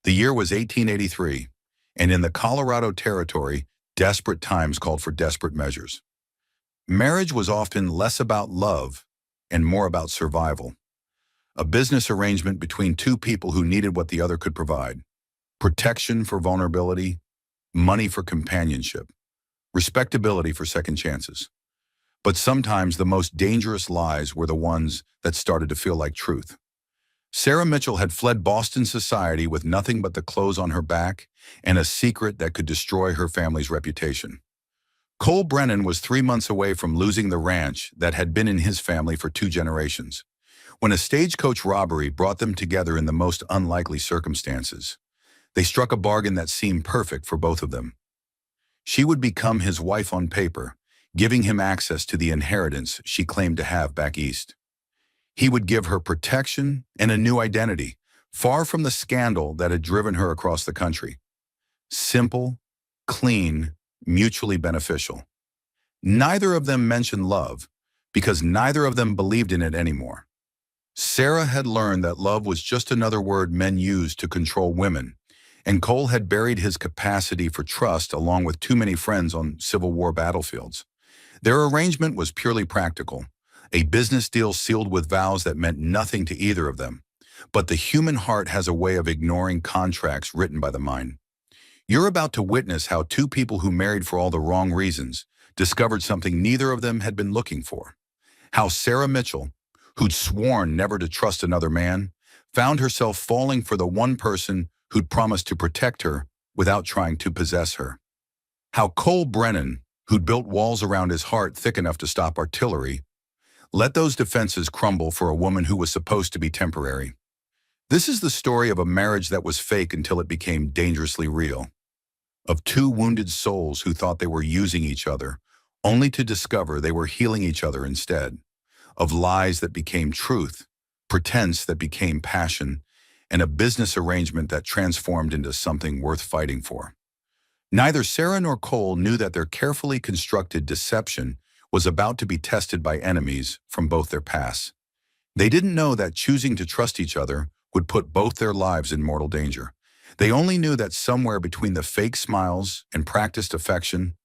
The year was 1883, and in the Colorado Territory, desperate times called for desperate measures. Marriage was often less about love and more about survival, a business arrangement between two people who needed what the other could provide: protection for vulnerability, money for companionship, respectability for second chances. But sometimes the most dangerous lies were the ones that started to feel like truth. Sarah Mitchell had fled Boston society with nothing but the clothes on her back and a secret that could destroy her family's reputation. Cole Brennan was 3 months away from losing the ranch that had been in his family for 2 generations, when a stagecoach robbery brought them together in the most unlikely circumstances. They struck a bargain that seemed perfect for both of them. She would become his wife on paper, giving him access to the inheritance she claimed to have back east. He would give her protection and a new identity, far from the scandal that had driven her across the country. Simple, clean, mutually beneficial. Neither of them mentioned love, because neither of them believed in it anymore. Sarah had learned that love was just another word men used to control women, and Cole had buried his capacity for trust along with too many friends on Civil War battlefields. Their arrangement was purely practical, a business deal sealed with vows that meant nothing to either of them. But the human heart has a way of ignoring contracts written by the mind. You're about to witness how two people who married for all the wrong reasons discovered something neither of them had been looking for. How Sarah Mitchell, who'd sworn never to trust another man, found herself falling for the one person who'd promised to protect her without trying to possess her. How Cole Brennan, who'd built walls around his heart thick enough to stop artillery, let those defenses crumble for a woman who was supposed to be temporary. This is the story of a marriage that was fake until it became dangerously real. Of two wounded souls who thought they were using each other, only to discover they were healing each other instead. Of lies that became truth, pretense that became passion, and a business arrangement that transformed into something worth fighting for. Neither Sarah nor Cole knew that their carefully constructed deception was about to be tested by enemies from both their pasts. They didn't know that choosing to trust each other would put both their lives in mortal danger. They only knew that somewhere between the fake smiles and practiced affection,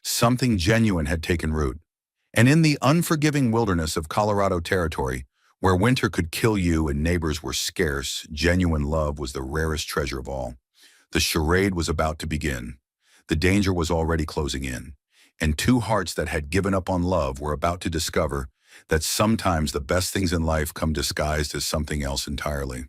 something genuine had taken root. And in the unforgiving wilderness of Colorado Territory, where winter could kill you and neighbors were scarce, genuine love was the rarest treasure of all. The charade was about to begin. The danger was already closing in, and two hearts that had given up on love were about to discover that sometimes the best things in life come disguised as something else entirely.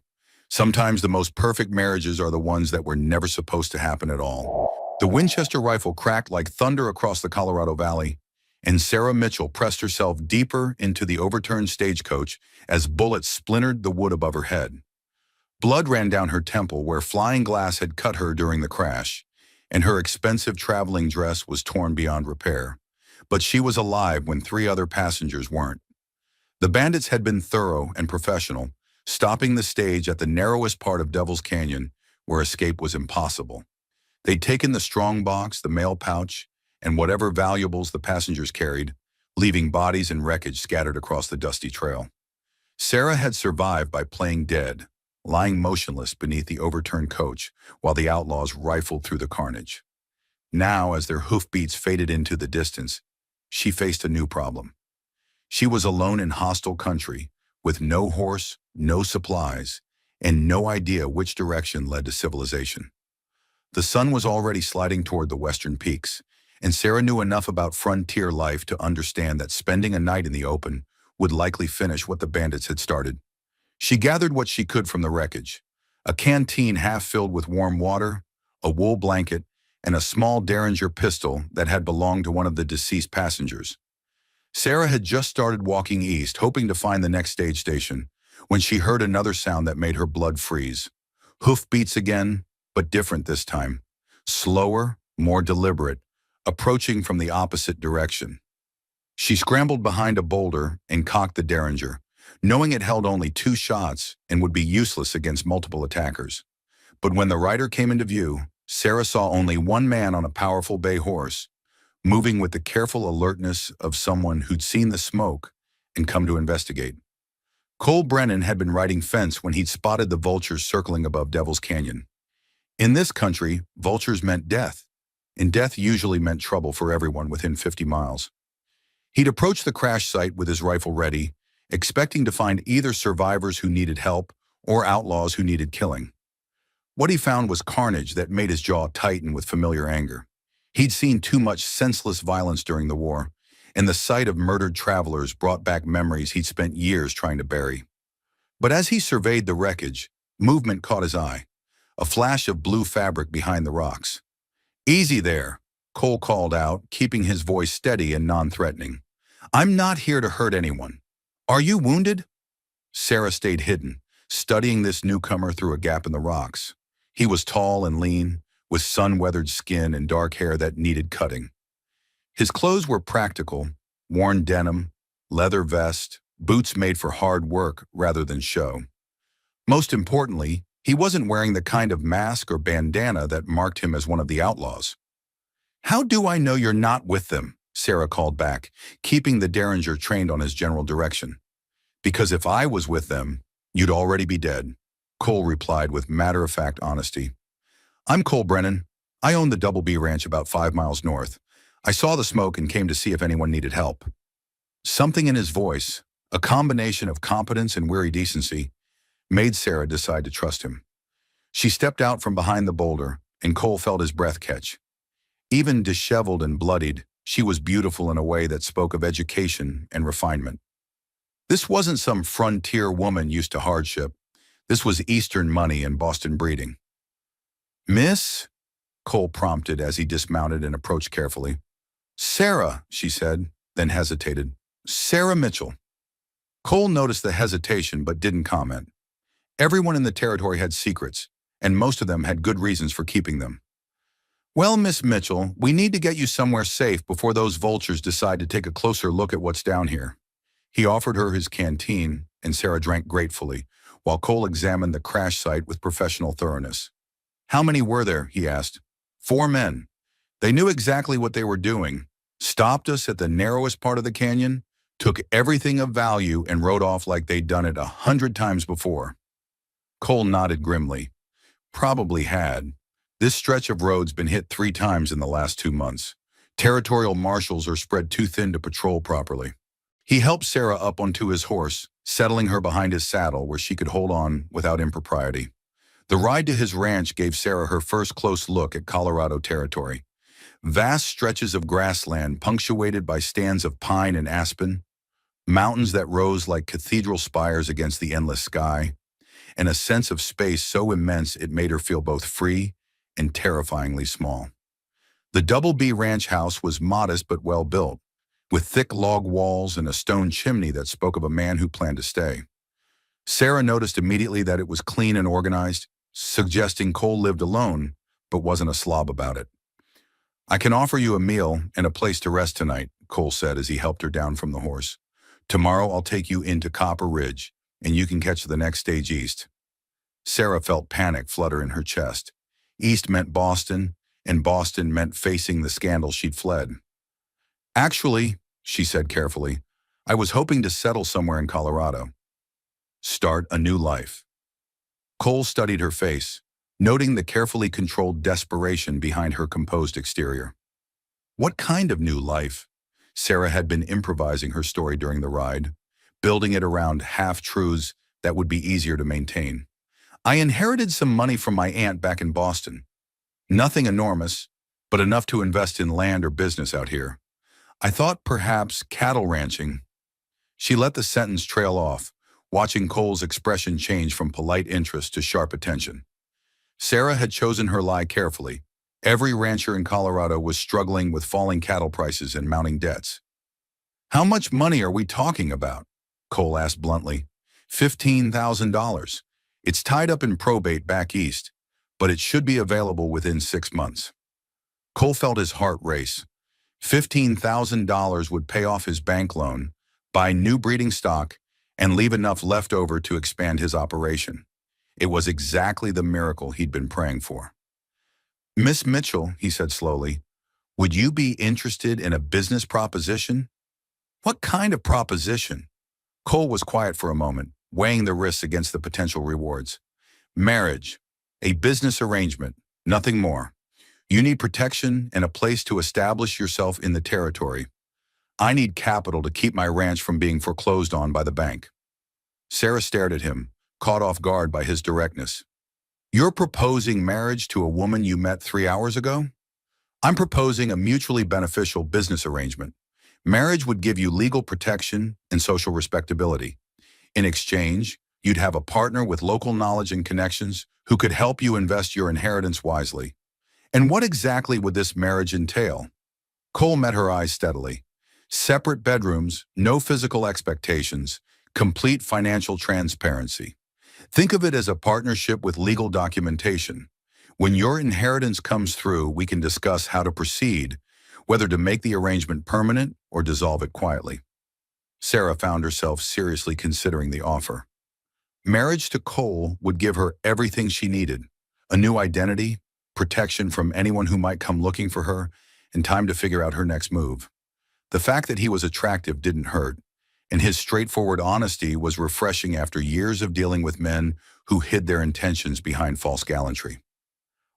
Sometimes the most perfect marriages are the ones that were never supposed to happen at all. The Winchester rifle cracked like thunder across the Colorado Valley, and Sarah Mitchell pressed herself deeper into the overturned stagecoach as bullets splintered the wood above her head. Blood ran down her temple where flying glass had cut her during the crash, and her expensive traveling dress was torn beyond repair. But she was alive when 3 other passengers weren't. The bandits had been thorough and professional, stopping the stage at the narrowest part of Devil's Canyon, where escape was impossible. They'd taken the strong box, the mail pouch, and whatever valuables the passengers carried, leaving bodies and wreckage scattered across the dusty trail. Sarah had survived by playing dead, lying motionless beneath the overturned coach while the outlaws rifled through the carnage. Now, as their hoofbeats faded into the distance, she faced a new problem. She was alone in hostile country, with no horse, no supplies, and no idea which direction led to civilization. The sun was already sliding toward the western peaks, and Sarah knew enough about frontier life to understand that spending a night in the open would likely finish what the bandits had started. She gathered what she could from the wreckage: a canteen half filled with warm water, a wool blanket, and a small Derringer pistol that had belonged to one of the deceased passengers. Sarah had just started walking east, hoping to find the next stage station, when she heard another sound that made her blood freeze. Hoofbeats again, but different this time. Slower, more deliberate, approaching from the opposite direction. She scrambled behind a boulder and cocked the Derringer, knowing it held only 2 shots and would be useless against multiple attackers. But when the rider came into view, Sarah saw only one man on a powerful bay horse, moving with the careful alertness of someone who'd seen the smoke and come to investigate. Cole Brennan had been riding fence when he'd spotted the vultures circling above Devil's Canyon. In this country, vultures meant death, and death usually meant trouble for everyone within 50 miles. He'd approached the crash site with his rifle ready, expecting to find either survivors who needed help or outlaws who needed killing. What he found was carnage that made his jaw tighten with familiar anger. He'd seen too much senseless violence during the war, and the sight of murdered travelers brought back memories he'd spent years trying to bury. But as he surveyed the wreckage, movement caught his eye, a flash of blue fabric behind the rocks. "Easy there," Cole called out, keeping his voice steady and non-threatening. "I'm not here to hurt anyone. Are you wounded?" Sarah stayed hidden, studying this newcomer through a gap in the rocks. He was tall and lean, with sun-weathered skin and dark hair that needed cutting. His clothes were practical, worn denim, leather vest, boots made for hard work rather than show. Most importantly, he wasn't wearing the kind of mask or bandana that marked him as one of the outlaws. "How do I know you're not with them?" Sarah called back, keeping the Derringer trained on his general direction. "Because if I was with them, you'd already be dead," Cole replied with matter-of-fact honesty. "I'm Cole Brennan. I own the Double B Ranch about 5 miles north. I saw the smoke and came to see if anyone needed help." Something in his voice, a combination of competence and weary decency, made Sarah decide to trust him. She stepped out from behind the boulder, and Cole felt his breath catch. Even disheveled and bloodied, she was beautiful in a way that spoke of education and refinement. This wasn't some frontier woman used to hardship. This was Eastern money and Boston breeding. "Miss?" Cole prompted as he dismounted and approached carefully. "Sarah," she said, then hesitated. "Sarah Mitchell." Cole noticed the hesitation but didn't comment. Everyone in the territory had secrets, and most of them had good reasons for keeping them. "Well, Miss Mitchell, we need to get you somewhere safe before those vultures decide to take a closer look at what's down here." He offered her his canteen, and Sarah drank gratefully, while Cole examined the crash site with professional thoroughness. "How many were there?" he asked. 4 men. They knew exactly what they were doing, stopped us at the narrowest part of the canyon, took everything of value, and rode off like they'd done it 100 times before. Cole nodded grimly. Probably had. This stretch of road's been hit 3 times in the last 2 months. Territorial marshals are spread too thin to patrol properly. He helped Sarah up onto his horse, settling her behind his saddle where she could hold on without impropriety. The ride to his ranch gave Sarah her first close look at Colorado territory. Vast stretches of grassland punctuated by stands of pine and aspen, mountains that rose like cathedral spires against the endless sky, and a sense of space so immense it made her feel both free and terrifyingly small. The Double B Ranch house was modest but well built, with thick log walls and a stone chimney that spoke of a man who planned to stay. Sarah noticed immediately that it was clean and organized, suggesting Cole lived alone, but wasn't a slob about it. "I can offer you a meal and a place to rest tonight," Cole said as he helped her down from the horse. "Tomorrow I'll take you into Copper Ridge, and you can catch the next stage east." Sarah felt panic flutter in her chest. East meant Boston, and Boston meant facing the scandal she'd fled. "Actually," she said carefully, "I was hoping to settle somewhere in Colorado. Start a new life." Cole studied her face, noting the carefully controlled desperation behind her composed exterior. What kind of new life? Sarah had been improvising her story during the ride, building it around half-truths that would be easier to maintain. "I inherited some money from my aunt back in Boston. Nothing enormous, but enough to invest in land or business out here. I thought perhaps cattle ranching." She let the sentence trail off, watching Cole's expression change from polite interest to sharp attention. Sarah had chosen her lie carefully. Every rancher in Colorado was struggling with falling cattle prices and mounting debts. "How much money are we talking about?" Cole asked bluntly. $15,000. It's tied up in probate back east, but it should be available within 6 months. Cole felt his heart race. $15,000 would pay off his bank loan, buy new breeding stock, and leave enough left over to expand his operation. It was exactly the miracle he'd been praying for. "Miss Mitchell," he said slowly, "would you be interested in a business proposition?" "What kind of proposition?" Cole was quiet for a moment, weighing the risks against the potential rewards. "Marriage. A business arrangement. Nothing more. You need protection and a place to establish yourself in the territory. I need capital to keep my ranch from being foreclosed on by the bank. Sarah stared at him, caught off guard by his directness. You're proposing marriage to a woman you met 3 hours ago? I'm proposing a mutually beneficial business arrangement. Marriage would give you legal protection and social respectability. In exchange, you'd have a partner with local knowledge and connections who could help you invest your inheritance wisely. And what exactly would this marriage entail? Cole met her eyes steadily. Separate bedrooms, no physical expectations, complete financial transparency. Think of it as a partnership with legal documentation. When your inheritance comes through, we can discuss how to proceed, whether to make the arrangement permanent or dissolve it quietly. Sarah found herself seriously considering the offer. Marriage to Cole would give her everything she needed: a new identity, protection from anyone who might come looking for her, and time to figure out her next move. The fact that he was attractive didn't hurt, and his straightforward honesty was refreshing after years of dealing with men who hid their intentions behind false gallantry.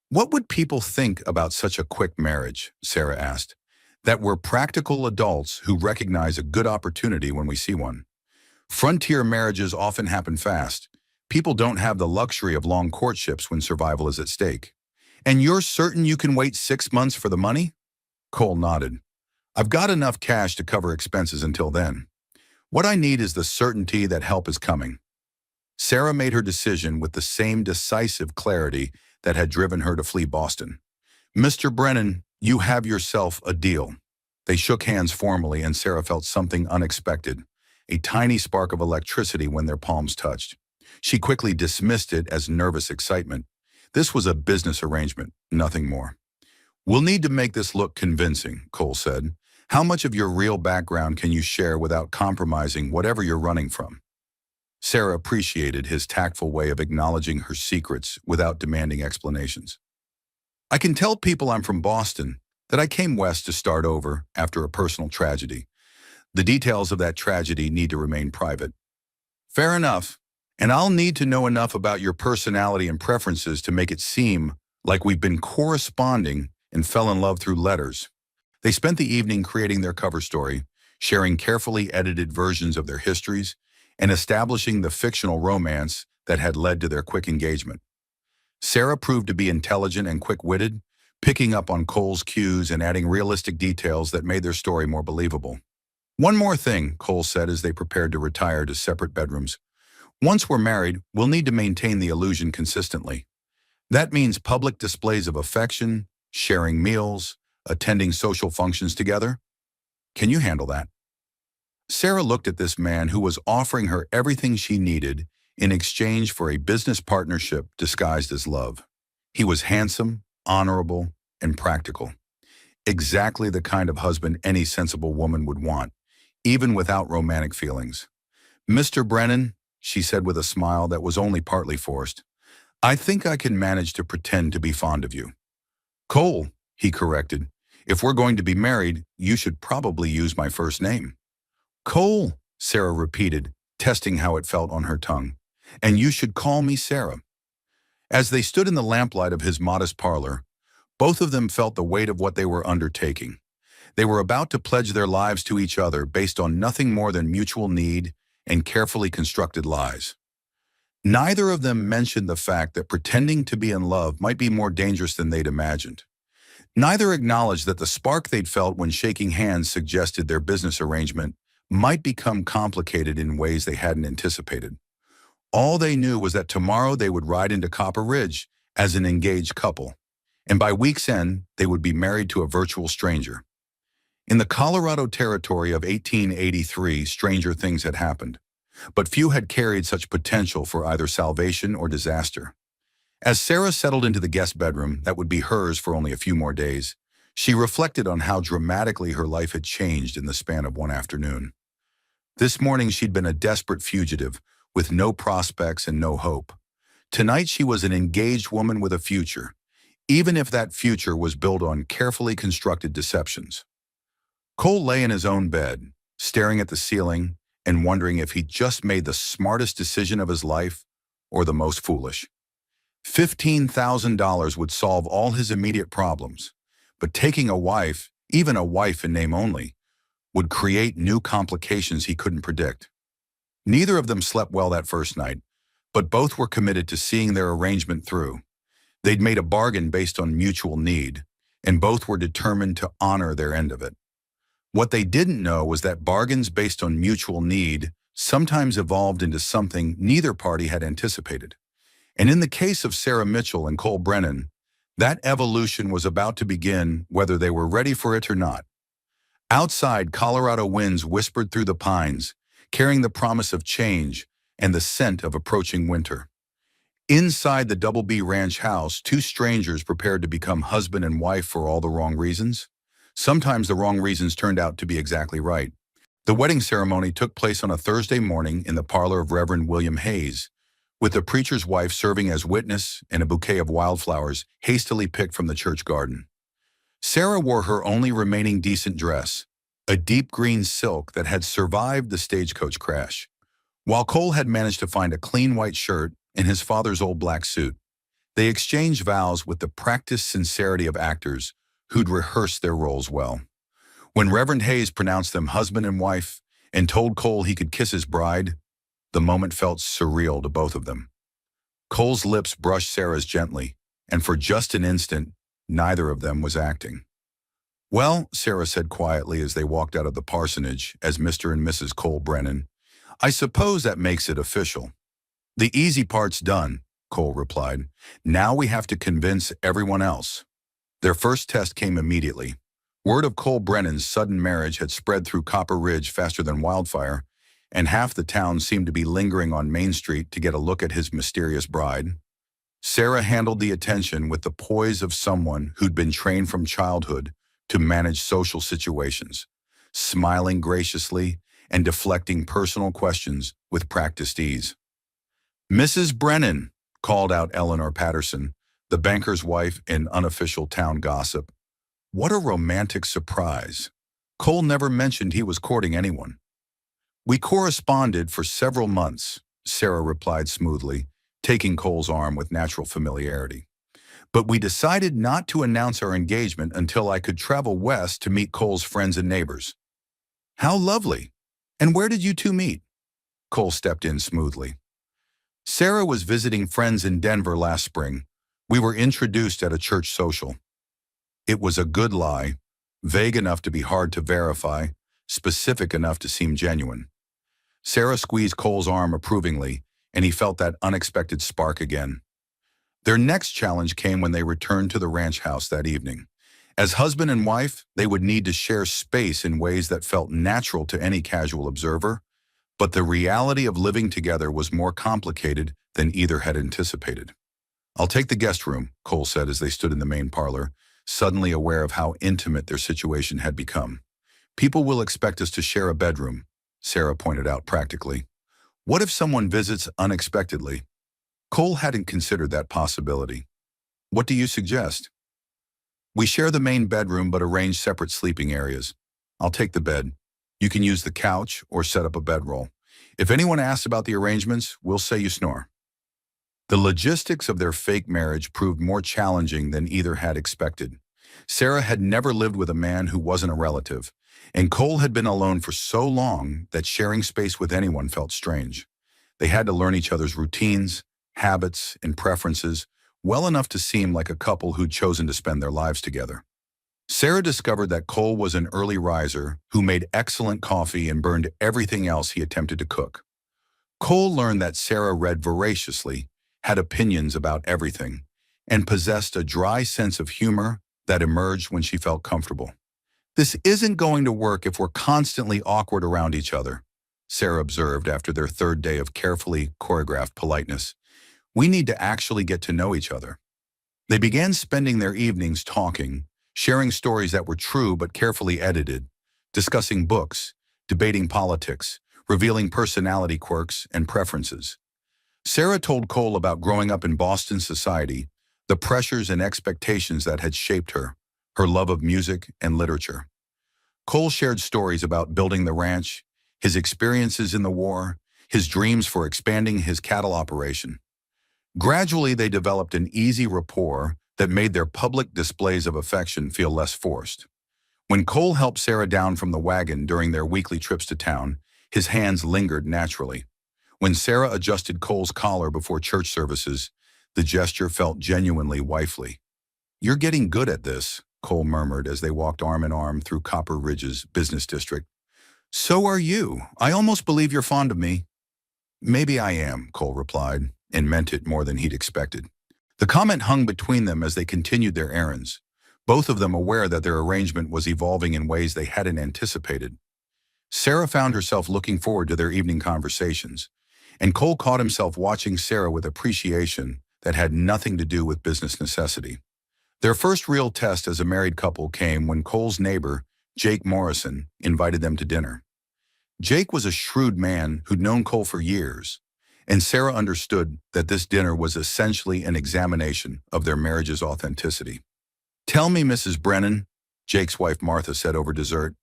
What would people think about such a quick marriage? Sarah asked. That we're practical adults who recognize a good opportunity when we see one. Frontier marriages often happen fast. People don't have the luxury of long courtships when survival is at stake. And you're certain you can wait 6 months for the money? Cole nodded. I've got enough cash to cover expenses until then. What I need is the certainty that help is coming. Sarah made her decision with the same decisive clarity that had driven her to flee Boston. Mr. Brennan, you have yourself a deal. They shook hands formally, and Sarah felt something unexpected, a tiny spark of electricity when their palms touched. She quickly dismissed it as nervous excitement. This was a business arrangement, nothing more. We'll need to make this look convincing, Cole said. How much of your real background can you share without compromising whatever you're running from? Sarah appreciated his tactful way of acknowledging her secrets without demanding explanations. I can tell people I'm from Boston, that I came west to start over after a personal tragedy. The details of that tragedy need to remain private. Fair enough, and I'll need to know enough about your personality and preferences to make it seem like we've been corresponding and fell in love through letters. They spent the evening creating their cover story, sharing carefully edited versions of their histories, and establishing the fictional romance that had led to their quick engagement. Sarah proved to be intelligent and quick-witted, picking up on Cole's cues and adding realistic details that made their story more believable. One more thing, Cole said as they prepared to retire to separate bedrooms. Once we're married, we'll need to maintain the illusion consistently. That means public displays of affection, sharing meals, attending social functions together. Can you handle that? Sarah looked at this man who was offering her everything she needed in exchange for a business partnership disguised as love. He was handsome, honorable, and practical. Exactly the kind of husband any sensible woman would want, even without romantic feelings. Mr. Brennan, she said with a smile that was only partly forced, I think I can manage to pretend to be fond of you. Cole, he corrected, if we're going to be married, you should probably use my first name. Cole, Sarah repeated, testing how it felt on her tongue. And you should call me Sarah. As they stood in the lamplight of his modest parlor, both of them felt the weight of what they were undertaking. They were about to pledge their lives to each other based on nothing more than mutual need and carefully constructed lies. Neither of them mentioned the fact that pretending to be in love might be more dangerous than they'd imagined. Neither acknowledged that the spark they'd felt when shaking hands suggested their business arrangement might become complicated in ways they hadn't anticipated. All they knew was that tomorrow they would ride into Copper Ridge as an engaged couple, and by week's end, they would be married to a virtual stranger. In the Colorado Territory of 1883, stranger things had happened, but few had carried such potential for either salvation or disaster. As Sarah settled into the guest bedroom that would be hers for only a few more days, she reflected on how dramatically her life had changed in the span of one afternoon. This morning she'd been a desperate fugitive, with no prospects and no hope. Tonight she was an engaged woman with a future, even if that future was built on carefully constructed deceptions. Cole lay in his own bed, staring at the ceiling and wondering if he'd just made the smartest decision of his life or the most foolish. $15,000 would solve all his immediate problems, but taking a wife, even a wife in name only, would create new complications he couldn't predict. Neither of them slept well that first night, but both were committed to seeing their arrangement through. They'd made a bargain based on mutual need, and both were determined to honor their end of it. What they didn't know was that bargains based on mutual need sometimes evolved into something neither party had anticipated. And in the case of Sarah Mitchell and Cole Brennan, that evolution was about to begin whether they were ready for it or not. Outside, Colorado winds whispered through the pines, carrying the promise of change and the scent of approaching winter. Inside the Double B Ranch house, two strangers prepared to become husband and wife for all the wrong reasons. Sometimes the wrong reasons turned out to be exactly right. The wedding ceremony took place on a Thursday morning in the parlor of Reverend William Hayes, with the preacher's wife serving as witness and a bouquet of wildflowers hastily picked from the church garden. Sarah wore her only remaining decent dress, a deep green silk that had survived the stagecoach crash, while Cole had managed to find a clean white shirt in his father's old black suit. They exchanged vows with the practiced sincerity of actors who'd rehearsed their roles well. When Reverend Hayes pronounced them husband and wife and told Cole he could kiss his bride, the moment felt surreal to both of them. Cole's lips brushed Sarah's gently, and for just an instant, neither of them was acting. "Well," Sarah said quietly as they walked out of the parsonage as Mr. and Mrs. Cole Brennan, "I suppose that makes it official." "The easy part's done," Cole replied. "Now we have to convince everyone else." Their first test came immediately. Word of Cole Brennan's sudden marriage had spread through Copper Ridge faster than wildfire, and half the town seemed to be lingering on Main Street to get a look at his mysterious bride. Sarah handled the attention with the poise of someone who'd been trained from childhood to manage social situations, smiling graciously and deflecting personal questions with practiced ease. "Mrs. Brennan," called out Eleanor Patterson, the banker's wife in unofficial town gossip. What a romantic surprise. Cole never mentioned he was courting anyone. "We corresponded for several months," Sarah replied smoothly, taking Cole's arm with natural familiarity. "But we decided not to announce our engagement until I could travel west to meet Cole's friends and neighbors." "How lovely. And where did you two meet?" Cole stepped in smoothly. "Sarah was visiting friends in Denver last spring. We were introduced at a church social." It was a good lie, vague enough to be hard to verify, specific enough to seem genuine. Sarah squeezed Cole's arm approvingly, and he felt that unexpected spark again. Their next challenge came when they returned to the ranch house that evening. As husband and wife, they would need to share space in ways that felt natural to any casual observer, but the reality of living together was more complicated than either had anticipated. "I'll take the guest room," Cole said as they stood in the main parlor, suddenly aware of how intimate their situation had become. "People will expect us to share a bedroom," Sarah pointed out practically. "What if someone visits unexpectedly?" Cole hadn't considered that possibility. "What do you suggest?" "We share the main bedroom but arrange separate sleeping areas. I'll take the bed. You can use the couch or set up a bedroll. If anyone asks about the arrangements, we'll say you snore." The logistics of their fake marriage proved more challenging than either had expected. Sarah had never lived with a man who wasn't a relative, and Cole had been alone for so long that sharing space with anyone felt strange. They had to learn each other's routines, habits, and preferences well enough to seem like a couple who'd chosen to spend their lives together. Sarah discovered that Cole was an early riser who made excellent coffee and burned everything else he attempted to cook. Cole learned that Sarah read voraciously, had opinions about everything, and possessed a dry sense of humor that emerged when she felt comfortable. "This isn't going to work if we're constantly awkward around each other," Sarah observed after their third day of carefully choreographed politeness. "We need to actually get to know each other." They began spending their evenings talking, sharing stories that were true but carefully edited, discussing books, debating politics, revealing personality quirks and preferences. Sarah told Cole about growing up in Boston society, the pressures and expectations that had shaped her, her love of music and literature. Cole shared stories about building the ranch, his experiences in the war, his dreams for expanding his cattle operation. Gradually, they developed an easy rapport that made their public displays of affection feel less forced. When Cole helped Sarah down from the wagon during their weekly trips to town, his hands lingered naturally. When Sarah adjusted Cole's collar before church services, the gesture felt genuinely wifely. "You're getting good at this," Cole murmured as they walked arm in arm through Copper Ridge's business district. "So are you. I almost believe you're fond of me." "Maybe I am," Cole replied, and meant it more than he'd expected. The comment hung between them as they continued their errands, both of them aware that their arrangement was evolving in ways they hadn't anticipated. Sarah found herself looking forward to their evening conversations, and Cole caught himself watching Sarah with appreciation that had nothing to do with business necessity. Their first real test as a married couple came when Cole's neighbor, Jake Morrison, invited them to dinner. Jake was a shrewd man who'd known Cole for years, and Sarah understood that this dinner was essentially an examination of their marriage's authenticity. "Tell me, Mrs. Brennan," Jake's wife Martha said over dessert,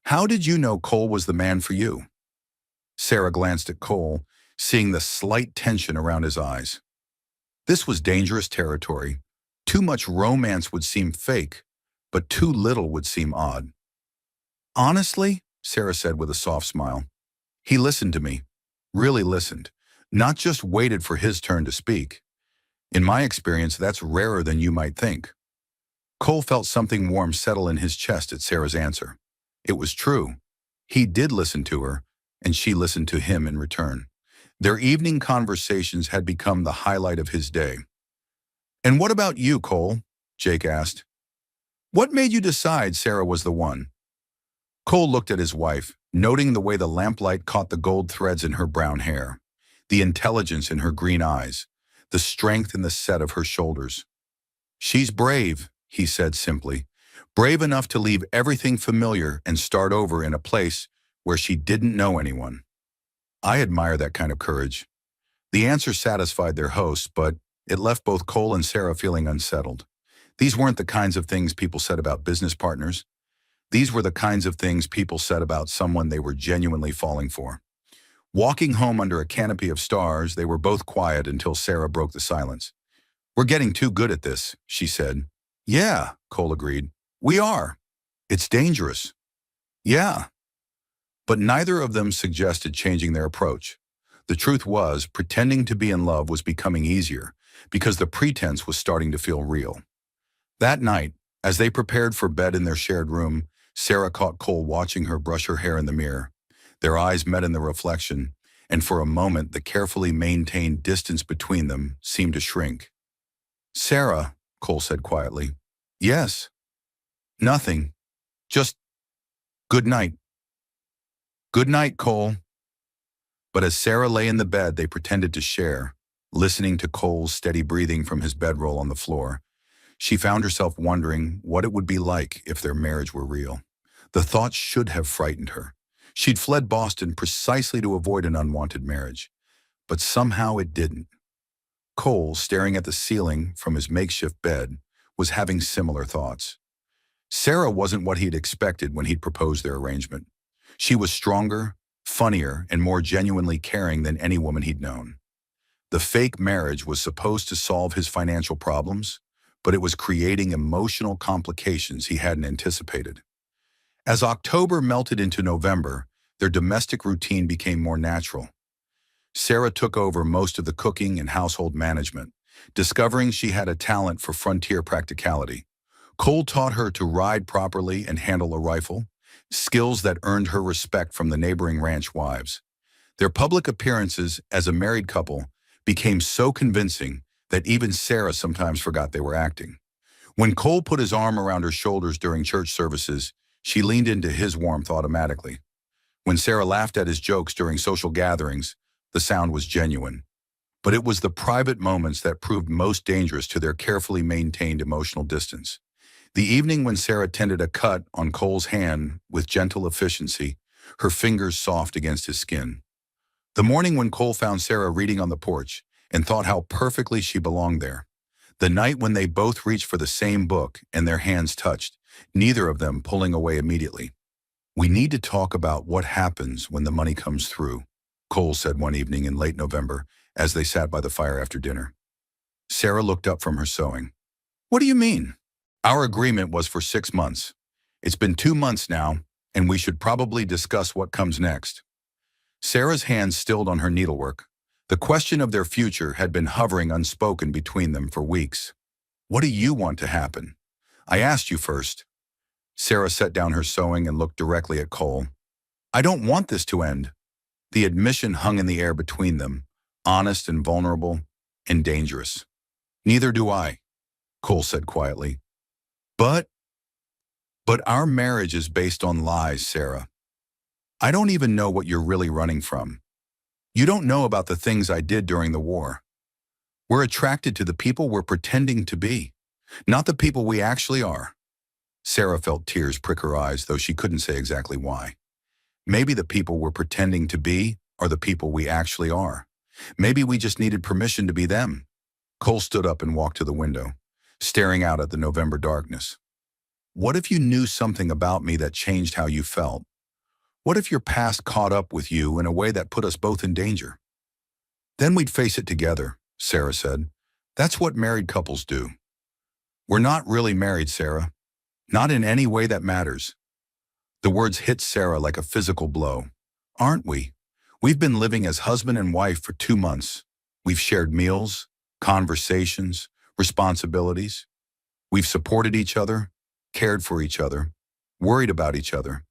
"how did you know Cole was the man for you?" Sarah glanced at Cole, seeing the slight tension around his eyes. This was dangerous territory. Too much romance would seem fake, but too little would seem odd. "Honestly," Sarah said with a soft smile, "he listened to me, really listened, not just waited for his turn to speak. In my experience, that's rarer than you might think." Cole felt something warm settle in his chest at Sarah's answer. It was true. He did listen to her, and she listened to him in return. Their evening conversations had become the highlight of his day. "And what about you, Cole?" Jake asked. "What made you decide Sarah was the one?" Cole looked at his wife, noting the way the lamplight caught the gold threads in her brown hair, the intelligence in her green eyes, the strength in the set of her shoulders. "She's brave," he said simply, "brave enough to leave everything familiar and start over in a place where she didn't know anyone." "I admire that kind of courage." The answer satisfied their hosts, but it left both Cole and Sarah feeling unsettled. These weren't the kinds of things people said about business partners. These were the kinds of things people said about someone they were genuinely falling for. Walking home under a canopy of stars, they were both quiet until Sarah broke the silence. "We're getting too good at this," she said. "Yeah," Cole agreed. "We are. It's dangerous." "Yeah." But neither of them suggested changing their approach. The truth was, pretending to be in love was becoming easier because the pretense was starting to feel real. That night, as they prepared for bed in their shared room, Sarah caught Cole watching her brush her hair in the mirror. Their eyes met in the reflection, and for a moment the carefully maintained distance between them seemed to shrink. "Sarah," Cole said quietly. "Yes." "Nothing. Just good night." "Good night, Cole." But as Sarah lay in the bed they pretended to share, listening to Cole's steady breathing from his bedroll on the floor, she found herself wondering what it would be like if their marriage were real. The thought should have frightened her. She'd fled Boston precisely to avoid an unwanted marriage, but somehow it didn't. Cole, staring at the ceiling from his makeshift bed, was having similar thoughts. Sarah wasn't what he'd expected when he'd proposed their arrangement. She was stronger, funnier, and more genuinely caring than any woman he'd known. The fake marriage was supposed to solve his financial problems, but it was creating emotional complications he hadn't anticipated. As October melted into November, their domestic routine became more natural. Sarah took over most of the cooking and household management, discovering she had a talent for frontier practicality. Cole taught her to ride properly and handle a rifle, skills that earned her respect from the neighboring ranch wives. Their public appearances as a married couple became so convincing that even Sarah sometimes forgot they were acting. When Cole put his arm around her shoulders during church services, she leaned into his warmth automatically. When Sarah laughed at his jokes during social gatherings, the sound was genuine. But it was the private moments that proved most dangerous to their carefully maintained emotional distance. The evening when Sarah tended a cut on Cole's hand with gentle efficiency, her fingers soft against his skin. The morning when Cole found Sarah reading on the porch and thought how perfectly she belonged there. The night when they both reached for the same book and their hands touched, neither of them pulling away immediately. "We need to talk about what happens when the money comes through," Cole said one evening in late November as they sat by the fire after dinner. Sarah looked up from her sewing. What do you mean? Our agreement was for 6 months. It's been 2 months now, and we should probably discuss what comes next. Sarah's hands stilled on her needlework. The question of their future had been hovering unspoken between them for weeks. What do you want to happen? I asked you first. Sarah set down her sewing and looked directly at Cole. I don't want this to end. The admission hung in the air between them, honest and vulnerable and dangerous. Neither do I, Cole said quietly. But our marriage is based on lies, Sarah. I don't even know what you're really running from. You don't know about the things I did during the war. We're attracted to the people we're pretending to be, not the people we actually are. Sarah felt tears prick her eyes, though she couldn't say exactly why. Maybe the people we're pretending to be are the people we actually are. Maybe we just needed permission to be them. Cole stood up and walked to the window, staring out at the November darkness. What if you knew something about me that changed how you felt? What if your past caught up with you in a way that put us both in danger? Then we'd face it together, Sarah said. That's what married couples do. We're not really married, Sarah. Not in any way that matters. The words hit Sarah like a physical blow. Aren't we? We've been living as husband and wife for 2 months. We've shared meals, conversations, responsibilities. We've supported each other, cared for each other, worried about each other.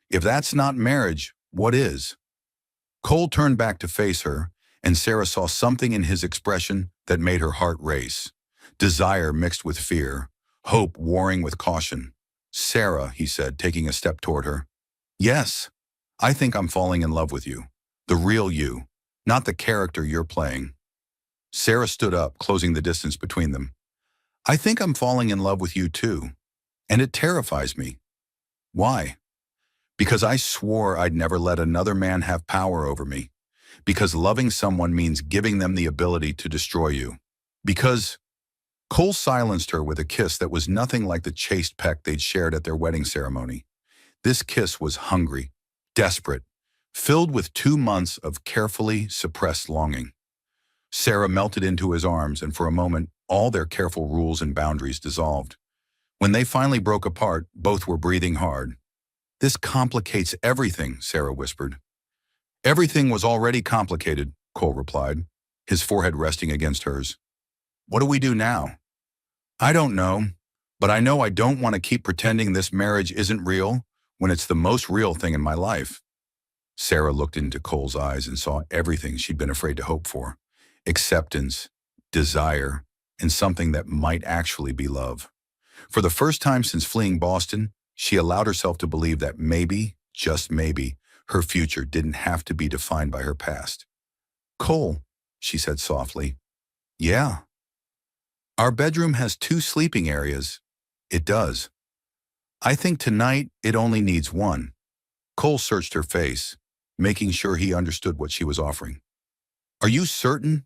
If that's not marriage, what is? Cole turned back to face her, and Sarah saw something in his expression that made her heart race. Desire mixed with fear, hope warring with caution. Sarah, he said, taking a step toward her. Yes, I think I'm falling in love with you. The real you, not the character you're playing. Sarah stood up, closing the distance between them. I think I'm falling in love with you too, and it terrifies me. Why? Because I swore I'd never let another man have power over me. Because loving someone means giving them the ability to destroy you. Because Cole silenced her with a kiss that was nothing like the chaste peck they'd shared at their wedding ceremony. This kiss was hungry, desperate, filled with 2 months of carefully suppressed longing. Sarah melted into his arms, and for a moment, all their careful rules and boundaries dissolved. When they finally broke apart, both were breathing hard. This complicates everything, Sarah whispered. Everything was already complicated, Cole replied, his forehead resting against hers. What do we do now? I don't know, but I know I don't want to keep pretending this marriage isn't real when it's the most real thing in my life. Sarah looked into Cole's eyes and saw everything she'd been afraid to hope for. Acceptance, desire, and something that might actually be love. For the first time since fleeing Boston, she allowed herself to believe that maybe, just maybe, her future didn't have to be defined by her past. Cole, she said softly. Yeah. Our bedroom has 2 sleeping areas. It does. I think tonight it only needs 1. Cole searched her face, making sure he understood what she was offering. Are you certain?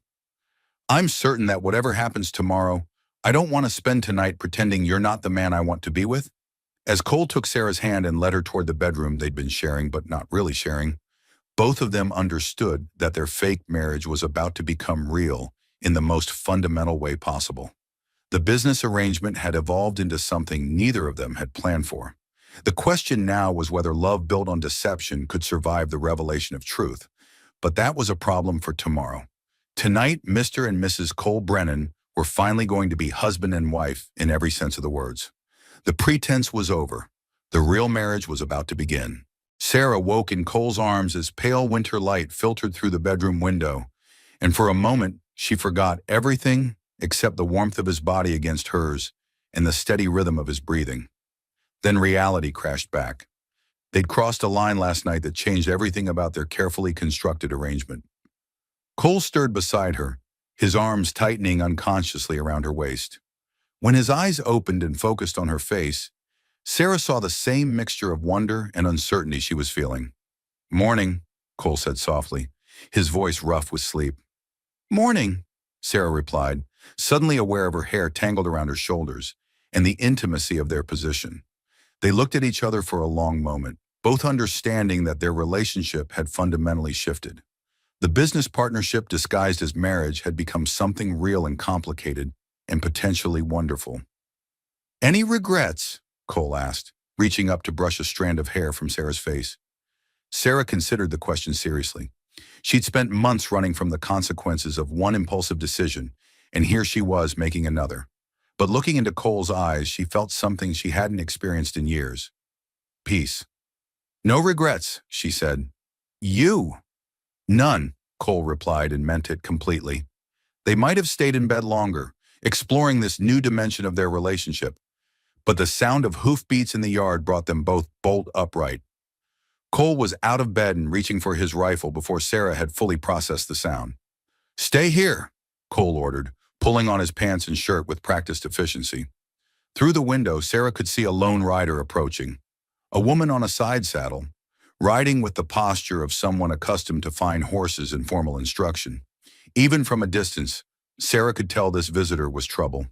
I'm certain that whatever happens tomorrow, I don't want to spend tonight pretending you're not the man I want to be with. As Cole took Sarah's hand and led her toward the bedroom they'd been sharing but not really sharing, both of them understood that their fake marriage was about to become real in the most fundamental way possible. The business arrangement had evolved into something neither of them had planned for. The question now was whether love built on deception could survive the revelation of truth. But that was a problem for tomorrow. Tonight, Mr. and Mrs. Cole Brennan were finally going to be husband and wife in every sense of the words. The pretense was over. The real marriage was about to begin. Sarah woke in Cole's arms as pale winter light filtered through the bedroom window, and for a moment she forgot everything except the warmth of his body against hers and the steady rhythm of his breathing. Then reality crashed back. They'd crossed a line last night that changed everything about their carefully constructed arrangement. Cole stirred beside her, his arms tightening unconsciously around her waist. When his eyes opened and focused on her face, Sarah saw the same mixture of wonder and uncertainty she was feeling. Morning, Cole said softly, his voice rough with sleep. Morning, Sarah replied, suddenly aware of her hair tangled around her shoulders and the intimacy of their position. They looked at each other for a long moment, both understanding that their relationship had fundamentally shifted. The business partnership disguised as marriage had become something real and complicated and potentially wonderful. "Any regrets?" Cole asked, reaching up to brush a strand of hair from Sarah's face. Sarah considered the question seriously. She'd spent months running from the consequences of one impulsive decision, and here she was making another. But looking into Cole's eyes, she felt something she hadn't experienced in years. Peace. "No regrets," she said. "You?" "None," Cole replied and meant it completely. They might have stayed in bed longer, exploring this new dimension of their relationship, but the sound of hoofbeats in the yard brought them both bolt upright. Cole was out of bed and reaching for his rifle before Sarah had fully processed the sound. "Stay here," Cole ordered, pulling on his pants and shirt with practiced efficiency. Through the window, Sarah could see a lone rider approaching. A woman on a side saddle, riding with the posture of someone accustomed to fine horses and formal instruction. Even from a distance, Sarah could tell this visitor was trouble.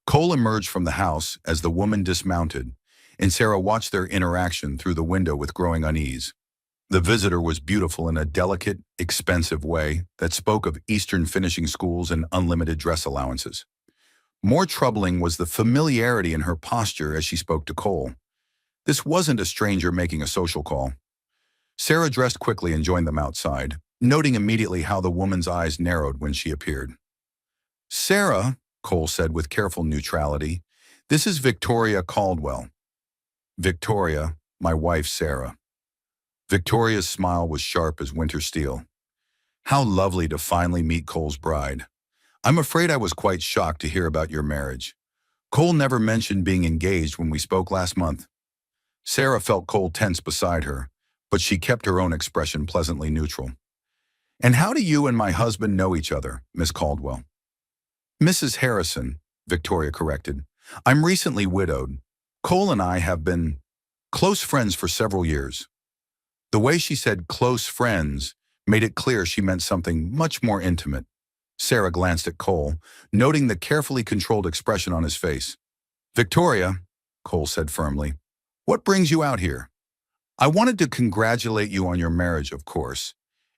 Cole emerged from the house as the woman dismounted, and Sarah watched their interaction through the window with growing unease. The visitor was beautiful in a delicate, expensive way that spoke of Eastern finishing schools and unlimited dress allowances. More troubling was the familiarity in her posture as she spoke to Cole. This wasn't a stranger making a social call. Sarah dressed quickly and joined them outside, noting immediately how the woman's eyes narrowed when she appeared. "Sarah," Cole said with careful neutrality, "this is Victoria Caldwell." "Victoria, my wife Sarah." Victoria's smile was sharp as winter steel. "How lovely to finally meet Cole's bride. I'm afraid I was quite shocked to hear about your marriage. Cole never mentioned being engaged when we spoke last month." Sarah felt Cole tense beside her, but she kept her own expression pleasantly neutral. "And how do you and my husband know each other, Miss Caldwell?" "Mrs. Harrison," Victoria corrected. "I'm recently widowed. Cole and I have been close friends for several years." The way she said "close friends" made it clear she meant something much more intimate. Sarah glanced at Cole, noting the carefully controlled expression on his face. "Victoria," Cole said firmly, "what brings you out here?" "I wanted to congratulate you on your marriage, of course,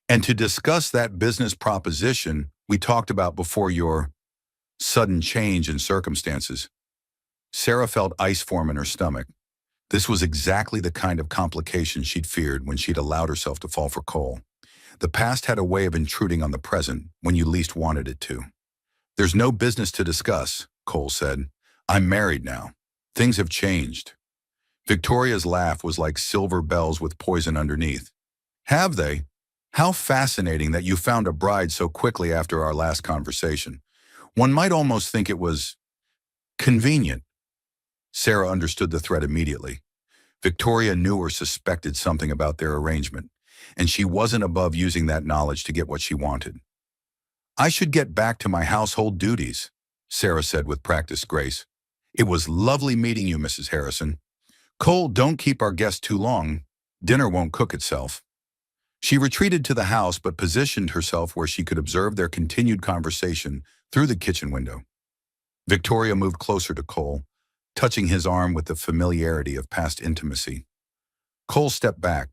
and to discuss that business proposition we talked about before your sudden change in circumstances." Sarah felt ice form in her stomach. This was exactly the kind of complication she'd feared when she'd allowed herself to fall for Cole. The past had a way of intruding on the present when you least wanted it to. "There's no business to discuss," Cole said. "I'm married now. Things have changed." Victoria's laugh was like silver bells with poison underneath. "Have they? How fascinating that you found a bride so quickly after our last conversation. One might almost think it was convenient." Sarah understood the threat immediately. Victoria knew or suspected something about their arrangement, and she wasn't above using that knowledge to get what she wanted. "I should get back to my household duties," Sarah said with practiced grace. "It was lovely meeting you, Mrs. Harrison. Cole, don't keep our guest too long. Dinner won't cook itself." She retreated to the house but positioned herself where she could observe their continued conversation through the kitchen window. Victoria moved closer to Cole, touching his arm with the familiarity of past intimacy. Cole stepped back,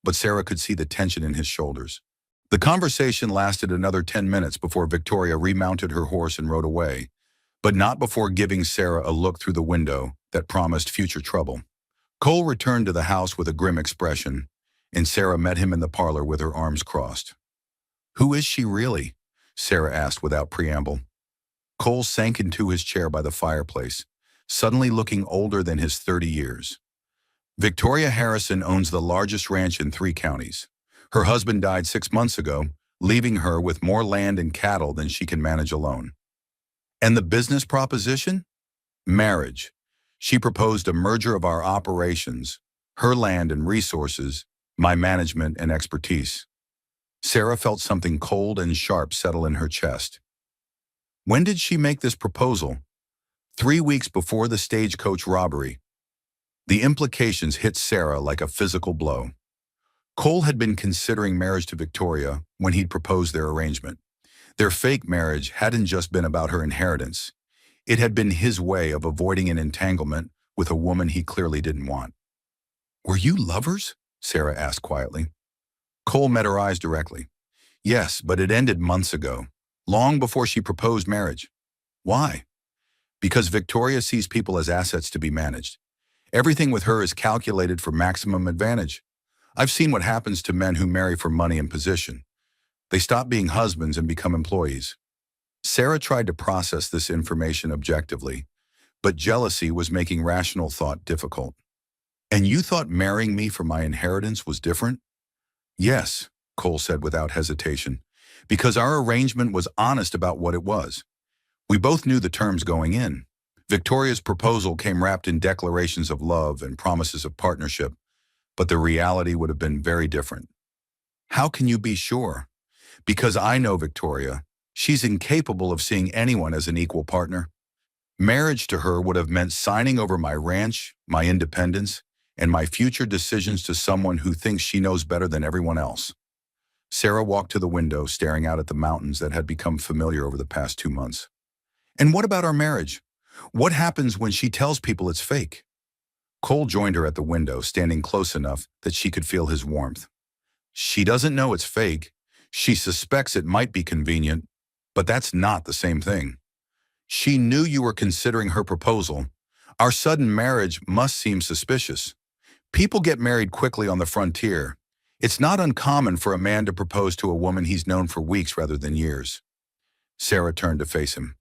but Sarah could see the tension in his shoulders. The conversation lasted another 10 minutes before Victoria remounted her horse and rode away, but not before giving Sarah a look through the window that promised future trouble. Cole returned to the house with a grim expression, and Sarah met him in the parlor with her arms crossed. "Who is she really?" Sarah asked without preamble. Cole sank into his chair by the fireplace, suddenly looking older than his 30 years. "Victoria Harrison owns the largest ranch in 3 counties. Her husband died 6 months ago, leaving her with more land and cattle than she can manage alone." "And the business proposition?" "Marriage. She proposed a merger of our operations, her land and resources, my management and expertise." Sarah felt something cold and sharp settle in her chest. "When did she make this proposal?" 3 weeks before the stagecoach robbery." The implications hit Sarah like a physical blow. Cole had been considering marriage to Victoria when he'd proposed their arrangement. Their fake marriage hadn't just been about her inheritance. It had been his way of avoiding an entanglement with a woman he clearly didn't want. "Were you lovers?" Sarah asked quietly. Cole met her eyes directly. Yes, but it ended months ago, long before she proposed marriage. Why? Because Victoria sees people as assets to be managed. Everything with her is calculated for maximum advantage. I've seen what happens to men who marry for money and position. They stop being husbands and become employees. Sarah tried to process this information objectively, but jealousy was making rational thought difficult. And you thought marrying me for my inheritance was different? Yes, Cole said without hesitation, because our arrangement was honest about what it was. We both knew the terms going in. Victoria's proposal came wrapped in declarations of love and promises of partnership, but the reality would have been very different. How can you be sure? Because I know Victoria. She's incapable of seeing anyone as an equal partner. Marriage to her would have meant signing over my ranch, my independence, and my future decisions to someone who thinks she knows better than everyone else. Sarah walked to the window, staring out at the mountains that had become familiar over the past 2 months. And what about our marriage? What happens when she tells people it's fake? Cole joined her at the window, standing close enough that she could feel his warmth. She doesn't know it's fake. She suspects it might be convenient, but that's not the same thing. She knew you were considering her proposal. Our sudden marriage must seem suspicious. People get married quickly on the frontier. It's not uncommon for a man to propose to a woman he's known for weeks rather than years. Sarah turned to face him.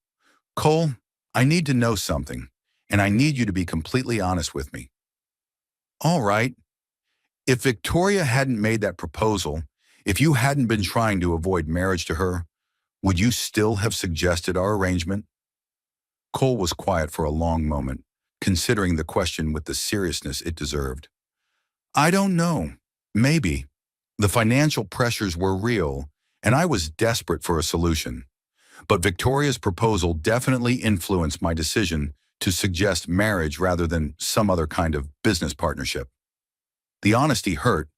Cole, I need to know something, and I need you to be completely honest with me. All right. If Victoria hadn't made that proposal, if you hadn't been trying to avoid marriage to her, would you still have suggested our arrangement? Cole was quiet for a long moment, considering the question with the seriousness it deserved. I don't know. Maybe. The financial pressures were real, and I was desperate for a solution. But Victoria's proposal definitely influenced my decision to suggest marriage rather than some other kind of business partnership. The honesty hurt,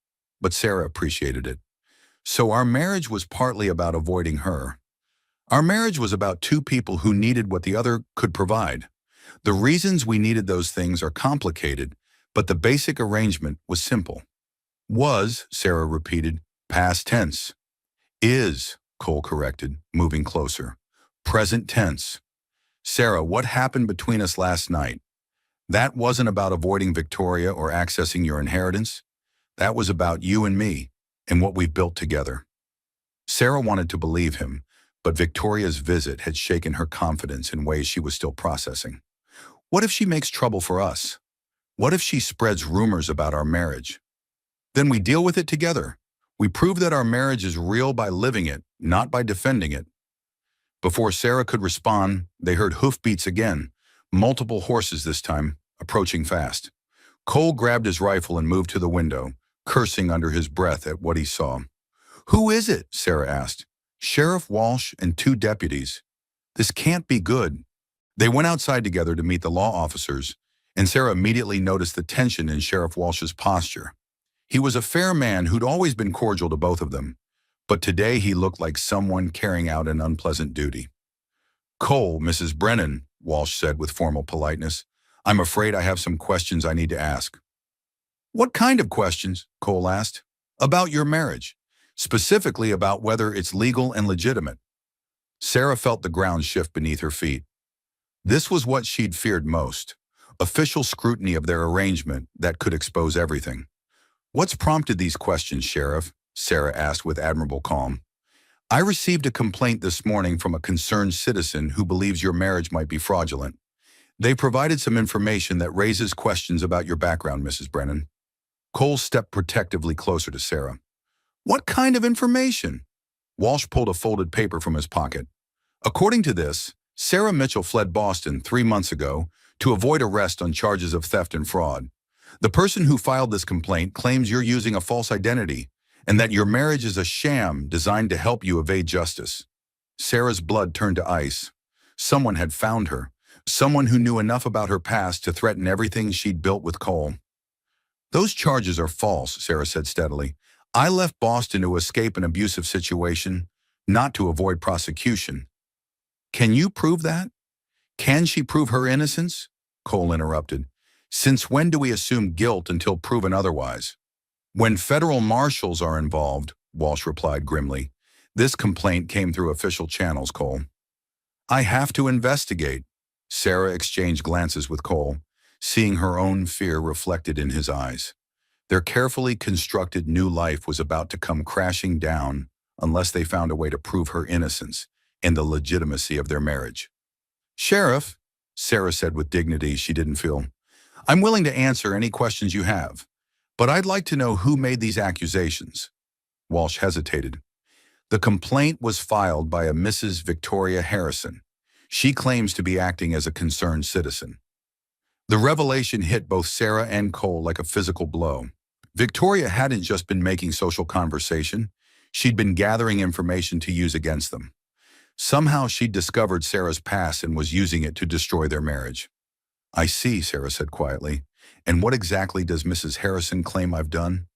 but Sarah appreciated it. So our marriage was partly about avoiding her. Our marriage was about two people who needed what the other could provide. The reasons we needed those things are complicated, but the basic arrangement was simple. Was, Sarah repeated, past tense. Is, Cole corrected, moving closer. Present tense. Sarah, what happened between us last night? That wasn't about avoiding Victoria or accessing your inheritance. That was about you and me and what we've built together. Sarah wanted to believe him, but Victoria's visit had shaken her confidence in ways she was still processing. What if she makes trouble for us? What if she spreads rumors about our marriage? Then we deal with it together. We prove that our marriage is real by living it, not by defending it. Before Sarah could respond, they heard hoofbeats again, multiple horses this time, approaching fast. Cole grabbed his rifle and moved to the window, cursing under his breath at what he saw. Who is it? Sarah asked. Sheriff Walsh and 2 deputies. This can't be good. They went outside together to meet the law officers, and Sarah immediately noticed the tension in Sheriff Walsh's posture. He was a fair man who'd always been cordial to both of them, but today he looked like someone carrying out an unpleasant duty. Cole, Mrs. Brennan, Walsh said with formal politeness, I'm afraid I have some questions I need to ask. What kind of questions? Cole asked. About your marriage, specifically about whether it's legal and legitimate. Sarah felt the ground shift beneath her feet. This was what she'd feared most, official scrutiny of their arrangement that could expose everything. What's prompted these questions, Sheriff? Sarah asked with admirable calm. I received a complaint this morning from a concerned citizen who believes your marriage might be fraudulent. They provided some information that raises questions about your background, Mrs. Brennan. Cole stepped protectively closer to Sarah. What kind of information? Walsh pulled a folded paper from his pocket. According to this, Sarah Mitchell fled Boston 3 months ago to avoid arrest on charges of theft and fraud. The person who filed this complaint claims you're using a false identity and that your marriage is a sham designed to help you evade justice. Sarah's blood turned to ice. Someone had found her, someone who knew enough about her past to threaten everything she'd built with Cole. Those charges are false, Sarah said steadily. I left Boston to escape an abusive situation, not to avoid prosecution. Can you prove that? Can she prove her innocence? Cole interrupted. Since when do we assume guilt until proven otherwise? When federal marshals are involved, Walsh replied grimly. This complaint came through official channels, Cole. I have to investigate. Sarah exchanged glances with Cole, seeing her own fear reflected in his eyes. Their carefully constructed new life was about to come crashing down unless they found a way to prove her innocence and the legitimacy of their marriage. Sheriff, Sarah said with dignity she didn't feel, I'm willing to answer any questions you have, but I'd like to know who made these accusations. Walsh hesitated. The complaint was filed by a Mrs. Victoria Harrison. She claims to be acting as a concerned citizen. The revelation hit both Sarah and Cole like a physical blow. Victoria hadn't just been making social conversation, she'd been gathering information to use against them. Somehow she'd discovered Sarah's past and was using it to destroy their marriage. I see, Sarah said quietly. And what exactly does Mrs. Harrison claim I've done?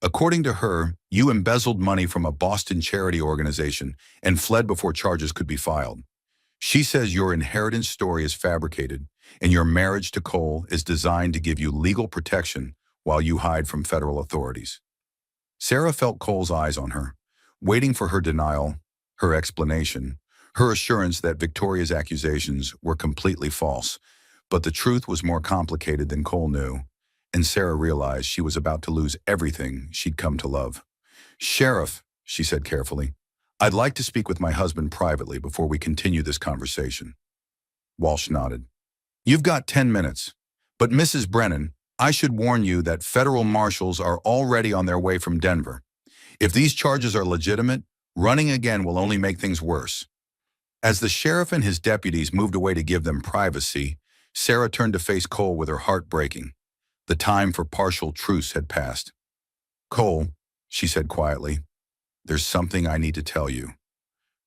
According to her, you embezzled money from a Boston charity organization and fled before charges could be filed. She says your inheritance story is fabricated and your marriage to Cole is designed to give you legal protection while you hide from federal authorities. Sarah felt Cole's eyes on her, waiting for her denial, her explanation, her assurance that Victoria's accusations were completely false. But the truth was more complicated than Cole knew, and Sarah realized she was about to lose everything she'd come to love. Sheriff, she said carefully, I'd like to speak with my husband privately before we continue this conversation. Walsh nodded. You've got 10 minutes. But Mrs. Brennan, I should warn you that federal marshals are already on their way from Denver. If these charges are legitimate, running again will only make things worse. As the sheriff and his deputies moved away to give them privacy, Sarah turned to face Cole with her heart breaking. The time for partial truce had passed. Cole, she said quietly, there's something I need to tell you.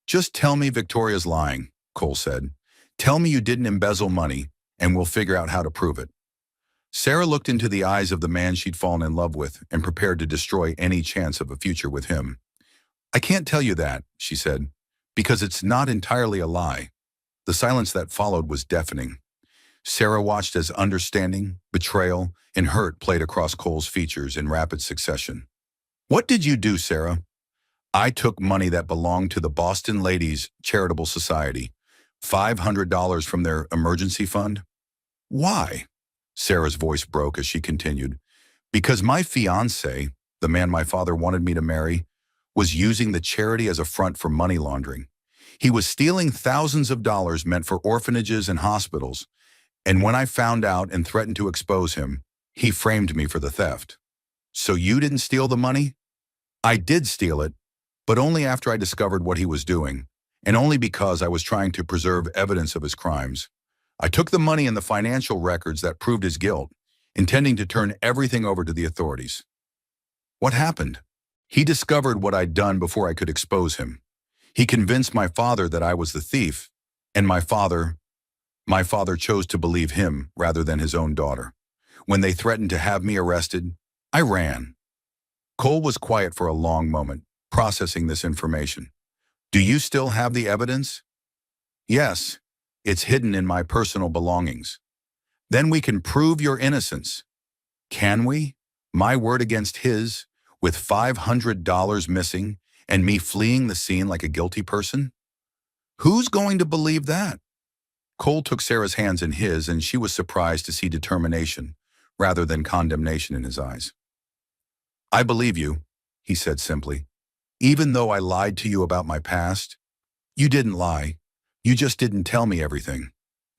Just tell me Victoria's lying, Cole said. Tell me you didn't embezzle money, and we'll figure out how to prove it. Sarah looked into the eyes of the man she'd fallen in love with and prepared to destroy any chance of a future with him. I can't tell you that, she said, because it's not entirely a lie. The silence that followed was deafening. Sarah watched as understanding, betrayal, and hurt played across Cole's features in rapid succession. What did you do, Sarah? I took money that belonged to the Boston Ladies Charitable Society, $500 from their emergency fund. Why? Sarah's voice broke as she continued. Because my fiancé, the man my father wanted me to marry, was using the charity as a front for money laundering. He was stealing thousands of dollars meant for orphanages and hospitals, and when I found out and threatened to expose him, he framed me for the theft. So you didn't steal the money? I did steal it, but only after I discovered what he was doing, and only because I was trying to preserve evidence of his crimes. I took the money and the financial records that proved his guilt, intending to turn everything over to the authorities. What happened? He discovered what I'd done before I could expose him. He convinced my father that I was the thief, and my father chose to believe him rather than his own daughter. When they threatened to have me arrested, I ran. Cole was quiet for a long moment, processing this information. Do you still have the evidence? Yes, it's hidden in my personal belongings. Then we can prove your innocence. Can we? My word against his, with $500 missing and me fleeing the scene like a guilty person? Who's going to believe that? Cole took Sarah's hands in his, and she was surprised to see determination rather than condemnation in his eyes. I believe you, he said simply. Even though I lied to you about my past, you didn't lie. You just didn't tell me everything.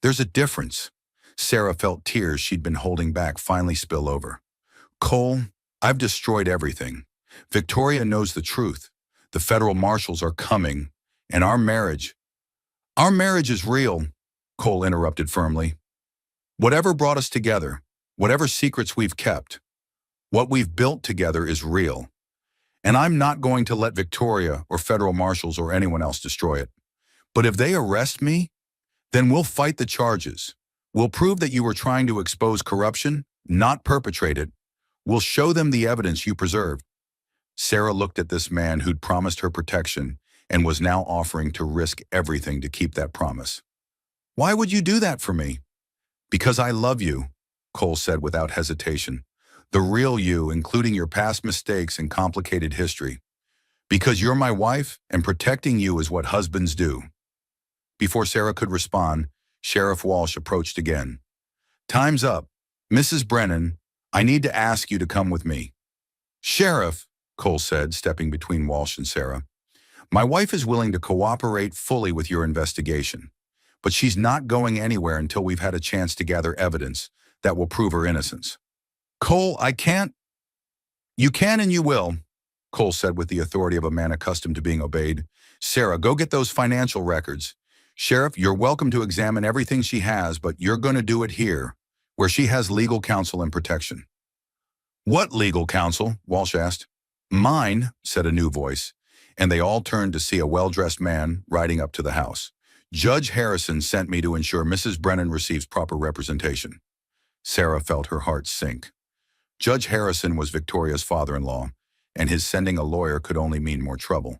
There's a difference. Sarah felt tears she'd been holding back finally spill over. Cole, I've destroyed everything. Victoria knows the truth. The federal marshals are coming, and our marriage is real, Cole interrupted firmly. Whatever brought us together, whatever secrets we've kept, what we've built together is real. And I'm not going to let Victoria or federal marshals or anyone else destroy it. But if they arrest me, then we'll fight the charges. We'll prove that you were trying to expose corruption, not perpetrate it. We'll show them the evidence you preserved. Sarah looked at this man who'd promised her protection and was now offering to risk everything to keep that promise. Why would you do that for me? Because I love you, Cole said without hesitation. The real you, including your past mistakes and complicated history. Because you're my wife, and protecting you is what husbands do. Before Sarah could respond, Sheriff Walsh approached again. Time's up. Mrs. Brennan, I need to ask you to come with me. Sheriff, Cole said, stepping between Walsh and Sarah, my wife is willing to cooperate fully with your investigation, but she's not going anywhere until we've had a chance to gather evidence that will prove her innocence. Cole, I can't. You can and you will, Cole said with the authority of a man accustomed to being obeyed. Sarah, go get those financial records. Sheriff, you're welcome to examine everything she has, but you're going to do it here, where she has legal counsel and protection. What legal counsel? Walsh asked. Mine, said a new voice, and they all turned to see a well-dressed man riding up to the house. Judge Harrison sent me to ensure Mrs. Brennan receives proper representation. Sarah felt her heart sink. Judge Harrison was Victoria's father-in-law, and his sending a lawyer could only mean more trouble.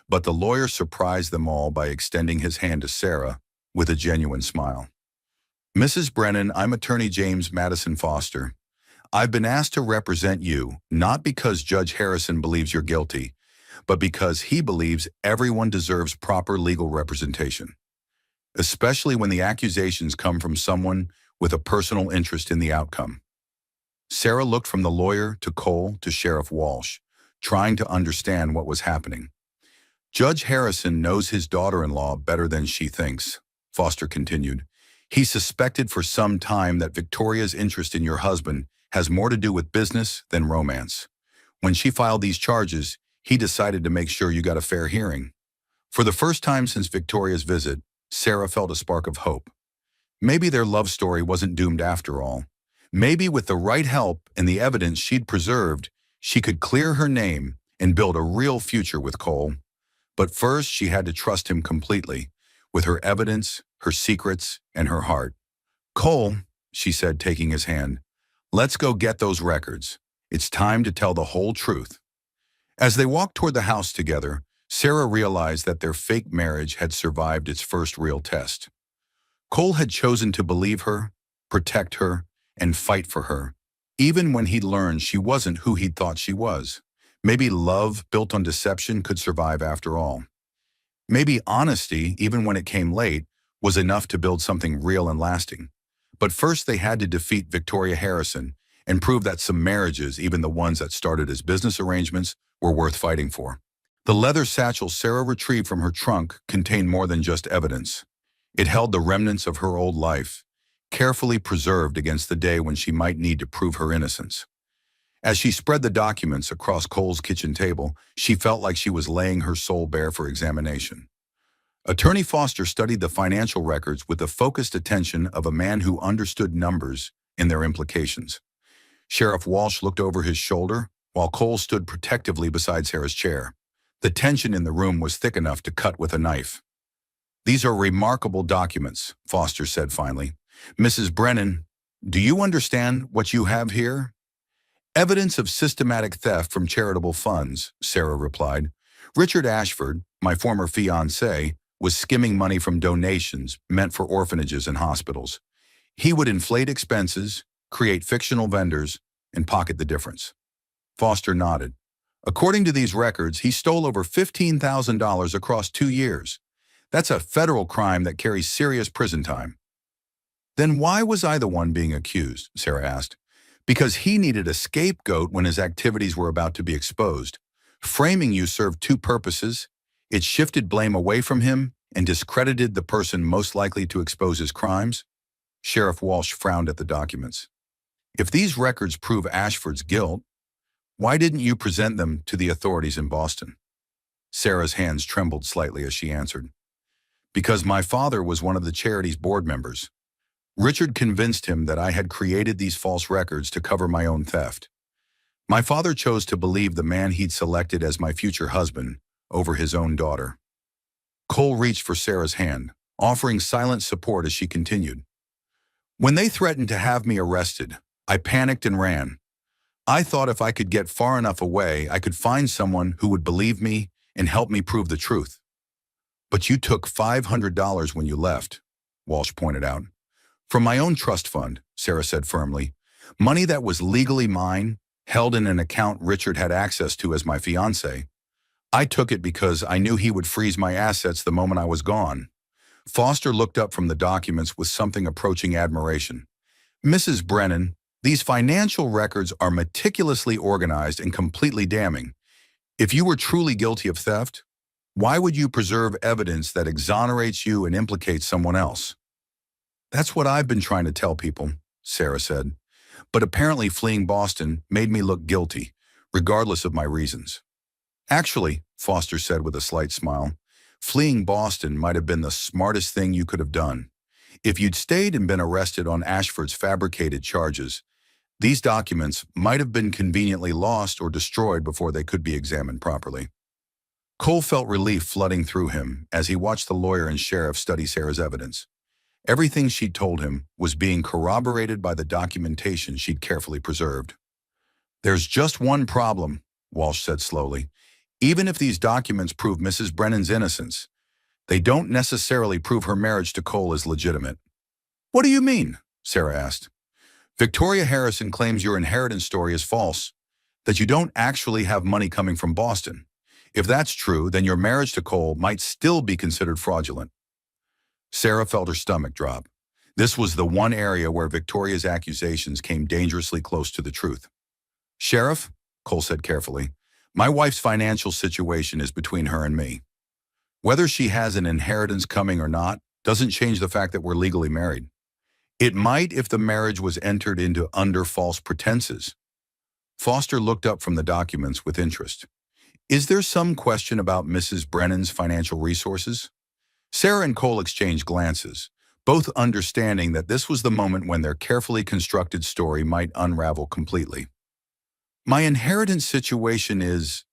But the lawyer surprised them all by extending his hand to Sarah with a genuine smile. Mrs. Brennan, I'm attorney James Madison Foster. I've been asked to represent you, not because Judge Harrison believes you're guilty, but because he believes everyone deserves proper legal representation, especially when the accusations come from someone with a personal interest in the outcome. Sarah looked from the lawyer to Cole to Sheriff Walsh, trying to understand what was happening. Judge Harrison knows his daughter-in-law better than she thinks, Foster continued. He suspected for some time that Victoria's interest in your husband has more to do with business than romance. When she filed these charges, he decided to make sure you got a fair hearing. For the first time since Victoria's visit, Sarah felt a spark of hope. Maybe their love story wasn't doomed after all. Maybe with the right help and the evidence she'd preserved, she could clear her name and build a real future with Cole. But first, she had to trust him completely, with her evidence, her secrets, and her heart. Cole, she said, taking his hand, let's go get those records. It's time to tell the whole truth. As they walked toward the house together, Sarah realized that their fake marriage had survived its first real test. Cole had chosen to believe her, protect her, and fight for her, even when he'd learned she wasn't who he'd thought she was. Maybe love built on deception could survive after all. Maybe honesty, even when it came late, was enough to build something real and lasting. But first they had to defeat Victoria Harrison and prove that some marriages, even the ones that started as business arrangements, were worth fighting for. The leather satchel Sarah retrieved from her trunk contained more than just evidence. It held the remnants of her old life, carefully preserved against the day when she might need to prove her innocence. As she spread the documents across Cole's kitchen table, she felt like she was laying her soul bare for examination. Attorney Foster studied the financial records with the focused attention of a man who understood numbers and their implications. Sheriff Walsh looked over his shoulder, while Cole stood protectively beside Sarah's chair. The tension in the room was thick enough to cut with a knife. These are remarkable documents, Foster said finally. Mrs. Brennan, do you understand what you have here? Evidence of systematic theft from charitable funds, Sarah replied. Richard Ashford, my former fiancé, was skimming money from donations meant for orphanages and hospitals. He would inflate expenses, create fictional vendors, and pocket the difference. Foster nodded. According to these records, he stole over $15,000 across 2 years. That's a federal crime that carries serious prison time. Then why was I the one being accused? Sarah asked. Because he needed a scapegoat when his activities were about to be exposed. Framing you served two purposes. It shifted blame away from him and discredited the person most likely to expose his crimes. Sheriff Walsh frowned at the documents. If these records prove Ashford's guilt, why didn't you present them to the authorities in Boston? Sarah's hands trembled slightly as she answered. Because my father was one of the charity's board members. Richard convinced him that I had created these false records to cover my own theft. My father chose to believe the man he'd selected as my future husband over his own daughter. Cole reached for Sarah's hand, offering silent support as she continued. When they threatened to have me arrested, I panicked and ran. I thought if I could get far enough away, I could find someone who would believe me and help me prove the truth. But you took $500 when you left, Walsh pointed out. From my own trust fund, Sarah said firmly. Money that was legally mine, held in an account Richard had access to as my fiancé. I took it because I knew he would freeze my assets the moment I was gone. Foster looked up from the documents with something approaching admiration. Mrs. Brennan, these financial records are meticulously organized and completely damning. If you were truly guilty of theft, why would you preserve evidence that exonerates you and implicates someone else? That's what I've been trying to tell people, Sarah said. But apparently fleeing Boston made me look guilty, regardless of my reasons. Actually, Foster said with a slight smile, fleeing Boston might have been the smartest thing you could have done. If you'd stayed and been arrested on Ashford's fabricated charges, these documents might have been conveniently lost or destroyed before they could be examined properly. Cole felt relief flooding through him as he watched the lawyer and sheriff study Sarah's evidence. Everything she'd told him was being corroborated by the documentation she'd carefully preserved. There's just one problem, Walsh said slowly. Even if these documents prove Mrs. Brennan's innocence, they don't necessarily prove her marriage to Cole is legitimate. What do you mean? Sarah asked. Victoria Harrison claims your inheritance story is false, that you don't actually have money coming from Boston. If that's true, then your marriage to Cole might still be considered fraudulent. Sarah felt her stomach drop. This was the one area where Victoria's accusations came dangerously close to the truth. Sheriff, Cole said carefully, my wife's financial situation is between her and me. Whether she has an inheritance coming or not doesn't change the fact that we're legally married. It might if the marriage was entered into under false pretenses. Foster looked up from the documents with interest. Is there some question about Mrs. Brennan's financial resources? Sarah and Cole exchanged glances, both understanding that this was the moment when their carefully constructed story might unravel completely. My inheritance situation is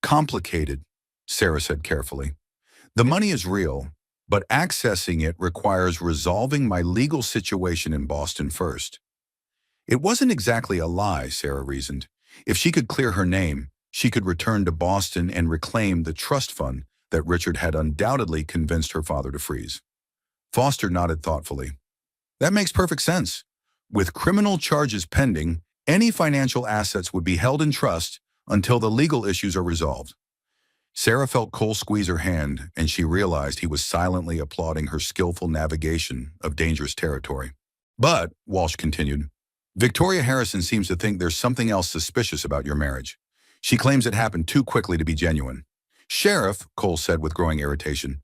complicated, Sarah said carefully. The money is real, but accessing it requires resolving my legal situation in Boston first. It wasn't exactly a lie, Sarah reasoned. If she could clear her name, she could return to Boston and reclaim the trust fund that Richard had undoubtedly convinced her father to freeze. Foster nodded thoughtfully. That makes perfect sense. With criminal charges pending, any financial assets would be held in trust until the legal issues are resolved. Sarah felt Cole squeeze her hand, and she realized he was silently applauding her skillful navigation of dangerous territory. But, Walsh continued, Victoria Harrison seems to think there's something else suspicious about your marriage. She claims it happened too quickly to be genuine. Sheriff, Cole said with growing irritation,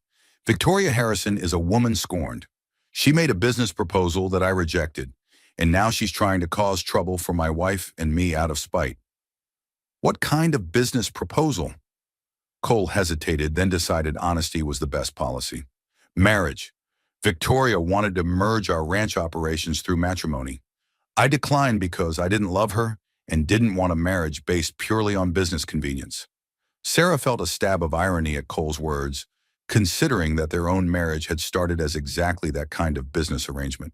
Victoria Harrison is a woman scorned. She made a business proposal that I rejected, and now she's trying to cause trouble for my wife and me out of spite. What kind of business proposal? Cole hesitated, then decided honesty was the best policy. Marriage. Victoria wanted to merge our ranch operations through matrimony. I declined because I didn't love her and didn't want a marriage based purely on business convenience. Sarah felt a stab of irony at Cole's words, considering that their own marriage had started as exactly that kind of business arrangement.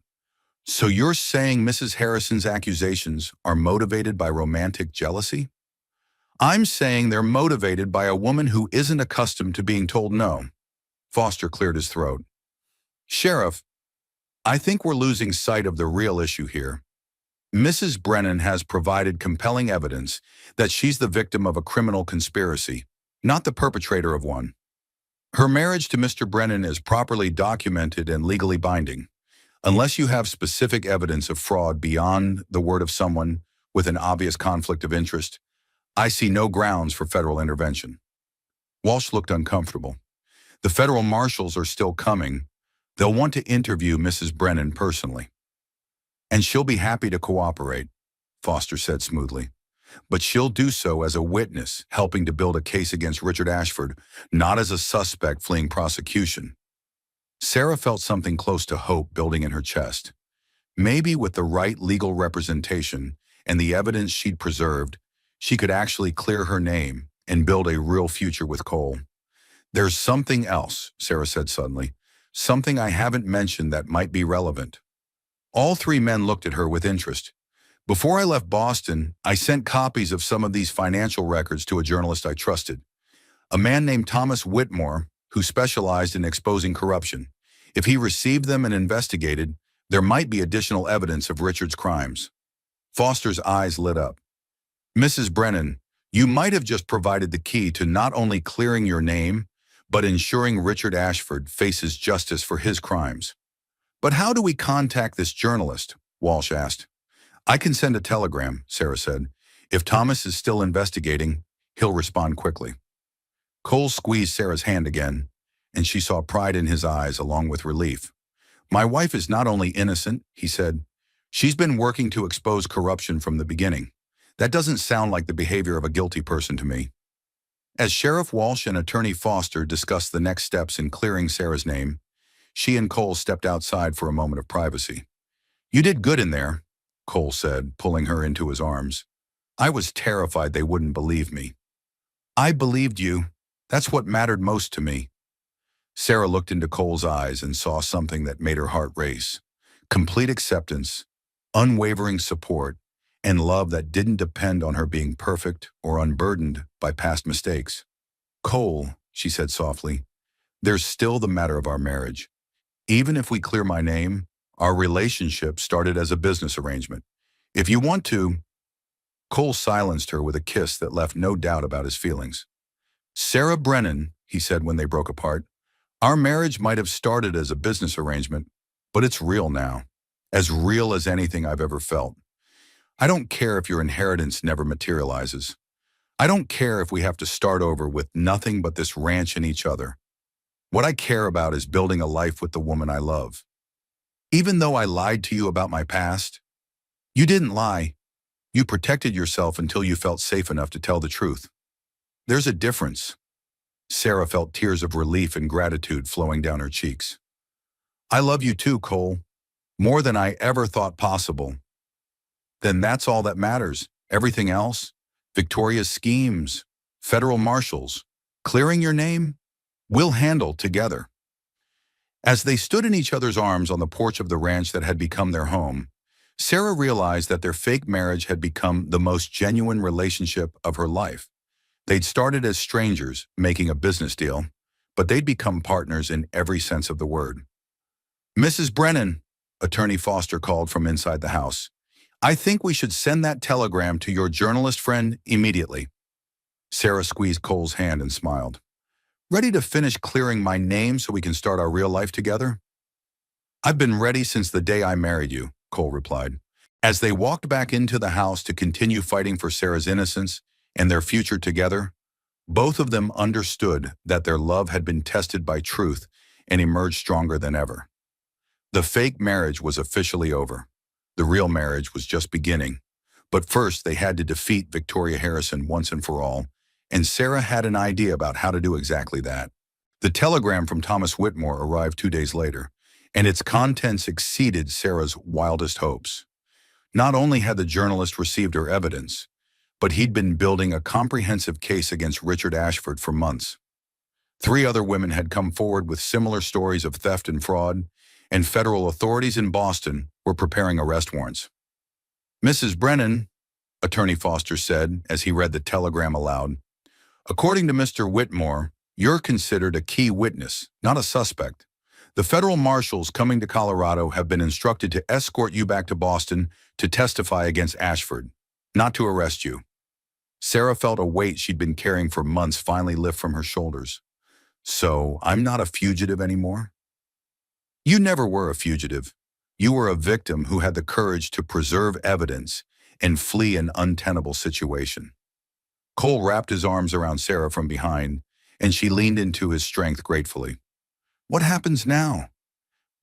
So you're saying Mrs. Harrison's accusations are motivated by romantic jealousy? I'm saying they're motivated by a woman who isn't accustomed to being told no. Foster cleared his throat. Sheriff, I think we're losing sight of the real issue here. Mrs. Brennan has provided compelling evidence that she's the victim of a criminal conspiracy, not the perpetrator of one. Her marriage to Mr. Brennan is properly documented and legally binding. Unless you have specific evidence of fraud beyond the word of someone with an obvious conflict of interest, I see no grounds for federal intervention. Walsh looked uncomfortable. The federal marshals are still coming. They'll want to interview Mrs. Brennan personally. And she'll be happy to cooperate, Foster said smoothly. But she'll do so as a witness helping to build a case against Richard Ashford, not as a suspect fleeing prosecution. Sarah felt something close to hope building in her chest. Maybe with the right legal representation and the evidence she'd preserved, she could actually clear her name and build a real future with Cole. There's something else, Sarah said suddenly, something I haven't mentioned that might be relevant. All three men looked at her with interest. Before I left Boston, I sent copies of some of these financial records to a journalist I trusted, a man named Thomas Whitmore, who specialized in exposing corruption. If he received them and investigated, there might be additional evidence of Richard's crimes. Foster's eyes lit up. Mrs. Brennan, You might have just provided the key to not only clearing your name, but ensuring Richard Ashford faces justice for his crimes. But how do we contact this journalist? Walsh asked. I can send a telegram, Sarah said. If Thomas is still investigating, he'll respond quickly. Cole squeezed Sarah's hand again, and she saw pride in his eyes along with relief. My wife is not only innocent, he said. She's been working to expose corruption from the beginning. That doesn't sound like the behavior of a guilty person to me. As Sheriff Walsh and Attorney Foster discussed the next steps in clearing Sarah's name, she and Cole stepped outside for a moment of privacy. You did good in there, Cole said, pulling her into his arms. I was terrified they wouldn't believe me. I believed you. That's what mattered most to me. Sarah looked into Cole's eyes and saw something that made her heart race. Complete acceptance, unwavering support, and love that didn't depend on her being perfect or unburdened by past mistakes. Cole, she said softly, there's still the matter of our marriage. Even if we clear my name, our relationship started as a business arrangement. If you want to... Cole silenced her with a kiss that left no doubt about his feelings. Sarah Brennan, he said when they broke apart, our marriage might have started as a business arrangement, but it's real now. As real as anything I've ever felt. I don't care if your inheritance never materializes. I don't care if we have to start over with nothing but this ranch and each other. What I care about is building a life with the woman I love. Even though I lied to you about my past, you didn't lie. You protected yourself until you felt safe enough to tell the truth. There's a difference. Sarah felt tears of relief and gratitude flowing down her cheeks. I love you too, Cole. More than I ever thought possible. Then that's all that matters. Everything else, Victoria's schemes, federal marshals, clearing your name, we'll handle together. As they stood in each other's arms on the porch of the ranch that had become their home, Sarah realized that their fake marriage had become the most genuine relationship of her life. They'd started as strangers, making a business deal, but they'd become partners in every sense of the word. Mrs. Brennan, Attorney Foster called from inside the house. I think we should send that telegram to your journalist friend immediately. Sarah squeezed Cole's hand and smiled. Ready to finish clearing my name so we can start our real life together? I've been ready since the day I married you, Cole replied. As they walked back into the house to continue fighting for Sarah's innocence and their future together, both of them understood that their love had been tested by truth and emerged stronger than ever. The fake marriage was officially over. The real marriage was just beginning. But first, they had to defeat Victoria Harrison once and for all, and Sarah had an idea about how to do exactly that. The telegram from Thomas Whitmore arrived 2 days later, and its contents exceeded Sarah's wildest hopes. Not only had the journalist received her evidence, but he'd been building a comprehensive case against Richard Ashford for months. 3 other women had come forward with similar stories of theft and fraud, and federal authorities in Boston were preparing arrest warrants. Mrs. Brennan, Attorney Foster said as he read the telegram aloud, according to Mr. Whitmore, you're considered a key witness, not a suspect. The federal marshals coming to Colorado have been instructed to escort you back to Boston to testify against Ashford, not to arrest you. Sarah felt a weight she'd been carrying for months finally lift from her shoulders. So, I'm not a fugitive anymore? You never were a fugitive. You were a victim who had the courage to preserve evidence and flee an untenable situation. Cole wrapped his arms around Sarah from behind, and she leaned into his strength gratefully. What happens now?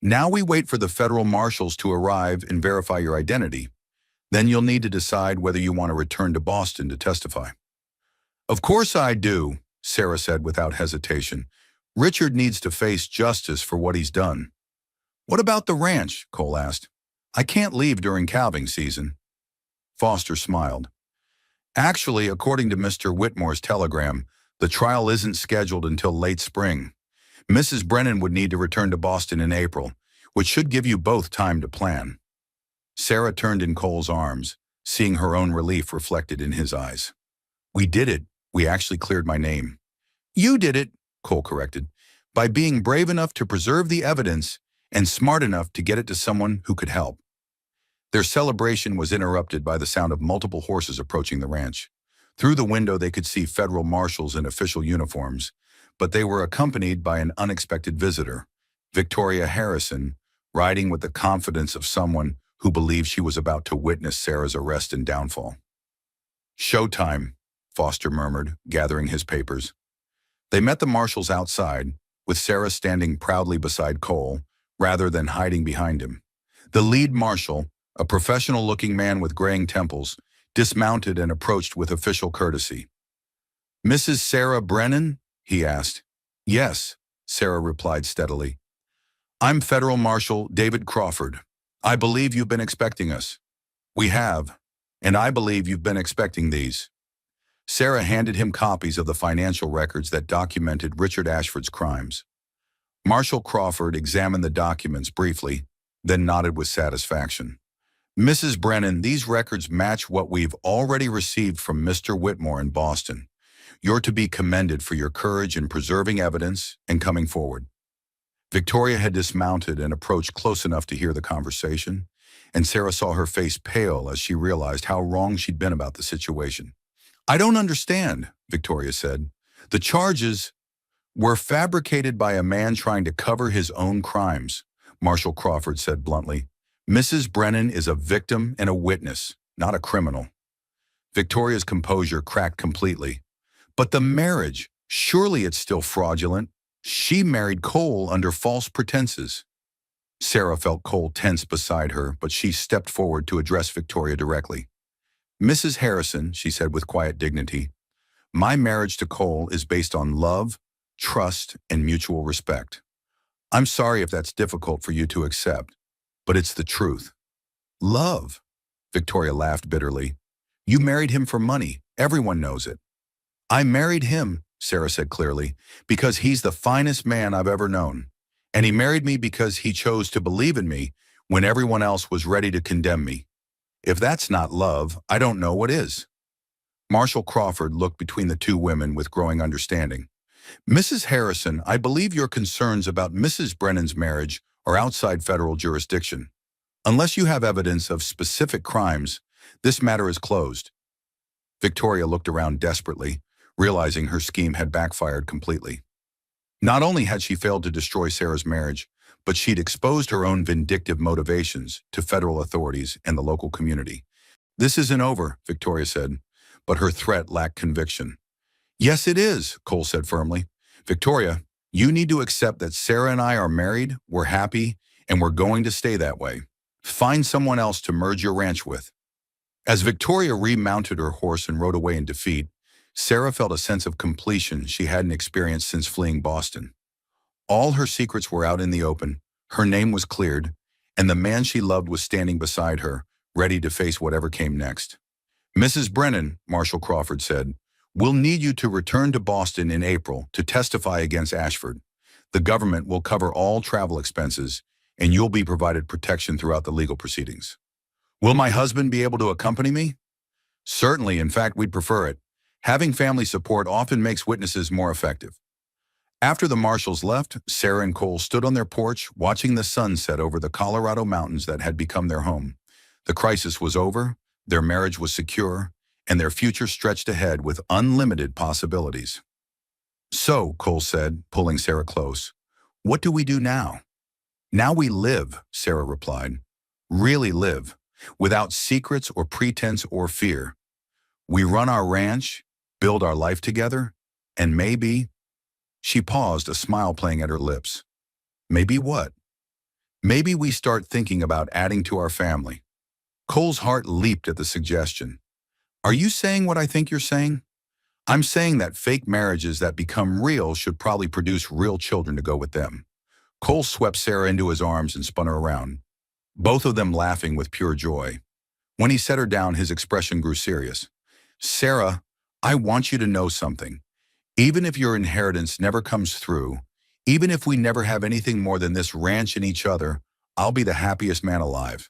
Now we wait for the federal marshals to arrive and verify your identity. Then you'll need to decide whether you want to return to Boston to testify. Of course I do, Sarah said without hesitation. Richard needs to face justice for what he's done. What about the ranch? Cole asked. I can't leave during calving season. Foster smiled. Actually, according to Mr. Whitmore's telegram, the trial isn't scheduled until late spring. Mrs. Brennan would need to return to Boston in April, which should give you both time to plan. Sarah turned in Cole's arms, seeing her own relief reflected in his eyes. We did it. We actually cleared my name. You did it, Cole corrected, by being brave enough to preserve the evidence and smart enough to get it to someone who could help. Their celebration was interrupted by the sound of multiple horses approaching the ranch. Through the window, they could see federal marshals in official uniforms, but they were accompanied by an unexpected visitor, Victoria Harrison, riding with the confidence of someone who believed she was about to witness Sarah's arrest and downfall. "Showtime," Foster murmured, gathering his papers. They met the marshals outside, with Sarah standing proudly beside Cole, rather than hiding behind him. The lead marshal, a professional-looking man with graying temples, dismounted and approached with official courtesy. "Mrs. Sarah Brennan?" he asked. "Yes," Sarah replied steadily. "I'm Federal Marshal David Crawford. I believe you've been expecting us." "We have, and I believe you've been expecting these." Sarah handed him copies of the financial records that documented Richard Ashford's crimes. Marshal Crawford examined the documents briefly, then nodded with satisfaction. "Mrs. Brennan, these records match what we've already received from Mr. Whitmore in Boston. You're to be commended for your courage in preserving evidence and coming forward." Victoria had dismounted and approached close enough to hear the conversation, and Sarah saw her face pale as she realized how wrong she'd been about the situation. "I don't understand," Victoria said. "The charges were fabricated by a man trying to cover his own crimes," Marshal Crawford said bluntly. "Mrs. Brennan is a victim and a witness, not a criminal." Victoria's composure cracked completely. "But the marriage, surely it's still fraudulent. She married Cole under false pretenses." Sarah felt Cole tense beside her, but she stepped forward to address Victoria directly. "Mrs. Harrison," she said with quiet dignity, "my marriage to Cole is based on love, trust, and mutual respect. I'm sorry if that's difficult for you to accept, but it's the truth." "Love?" Victoria laughed bitterly. "You married him for money. Everyone knows it." "I married him," Sarah said clearly, "because he's the finest man I've ever known. And he married me because he chose to believe in me when everyone else was ready to condemn me. If that's not love, I don't know what is." Marshal Crawford looked between the two women with growing understanding. "Mrs. Harrison, I believe your concerns about Mrs. Brennan's marriage are outside federal jurisdiction. Unless you have evidence of specific crimes, this matter is closed." Victoria looked around desperately, realizing her scheme had backfired completely. Not only had she failed to destroy Sarah's marriage, but she'd exposed her own vindictive motivations to federal authorities and the local community. "This isn't over," Victoria said, but her threat lacked conviction. "Yes, it is," Cole said firmly. "Victoria, you need to accept that Sarah and I are married, we're happy, and we're going to stay that way. Find someone else to merge your ranch with." As Victoria remounted her horse and rode away in defeat, Sarah felt a sense of completion she hadn't experienced since fleeing Boston. All her secrets were out in the open, her name was cleared, and the man she loved was standing beside her, ready to face whatever came next. "Mrs. Brennan," Marshal Crawford said, "we'll need you to return to Boston in April to testify against Ashford. The government will cover all travel expenses, and you'll be provided protection throughout the legal proceedings." "Will my husband be able to accompany me?" "Certainly, in fact, we'd prefer it. Having family support often makes witnesses more effective." After the marshals left, Sarah and Cole stood on their porch, watching the sun set over the Colorado mountains that had become their home. The crisis was over, their marriage was secure, and their future stretched ahead with unlimited possibilities. "So," Cole said, pulling Sarah close, "what do we do now?" "Now we live," Sarah replied. "Really live, without secrets or pretense or fear. We run our ranch, build our life together, and maybe—" She paused, a smile playing at her lips. "Maybe what?" "Maybe we start thinking about adding to our family." Cole's heart leaped at the suggestion. "Are you saying what I think you're saying?" "I'm saying that fake marriages that become real should probably produce real children to go with them." Cole swept Sarah into his arms and spun her around, both of them laughing with pure joy. When he set her down, his expression grew serious. "Sarah, I want you to know something. Even if your inheritance never comes through, even if we never have anything more than this ranch and each other, I'll be the happiest man alive."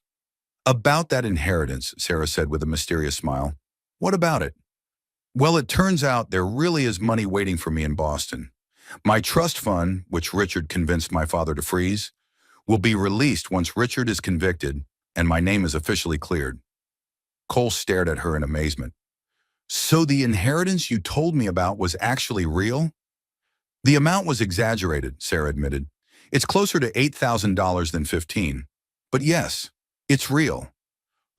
"About that inheritance," Sarah said with a mysterious smile. "What about it?" "Well, it turns out there really is money waiting for me in Boston. My trust fund, which Richard convinced my father to freeze, will be released once Richard is convicted and my name is officially cleared." Cole stared at her in amazement. So the inheritance you told me about was actually real? The amount was exaggerated, Sarah admitted. It's closer to $8,000 than 15. But yes, it's real.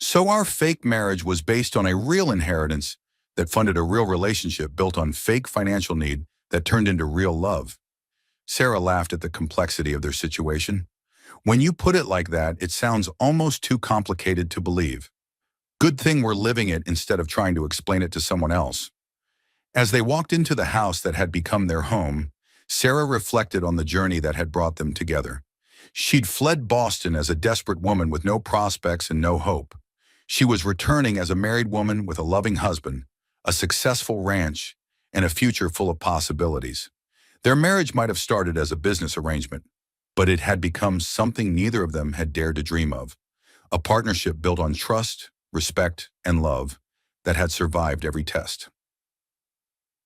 So our fake marriage was based on a real inheritance that funded a real relationship built on fake financial need that turned into real love. Sarah laughed at the complexity of their situation. When you put it like that, it sounds almost too complicated to believe. Good thing we're living it instead of trying to explain it to someone else. As they walked into the house that had become their home, Sarah reflected on the journey that had brought them together. She'd fled Boston as a desperate woman with no prospects and no hope. She was returning as a married woman with a loving husband, a successful ranch, and a future full of possibilities. Their marriage might have started as a business arrangement, but it had become something neither of them had dared to dream of. A partnership built on trust, respect, and love that had survived every test.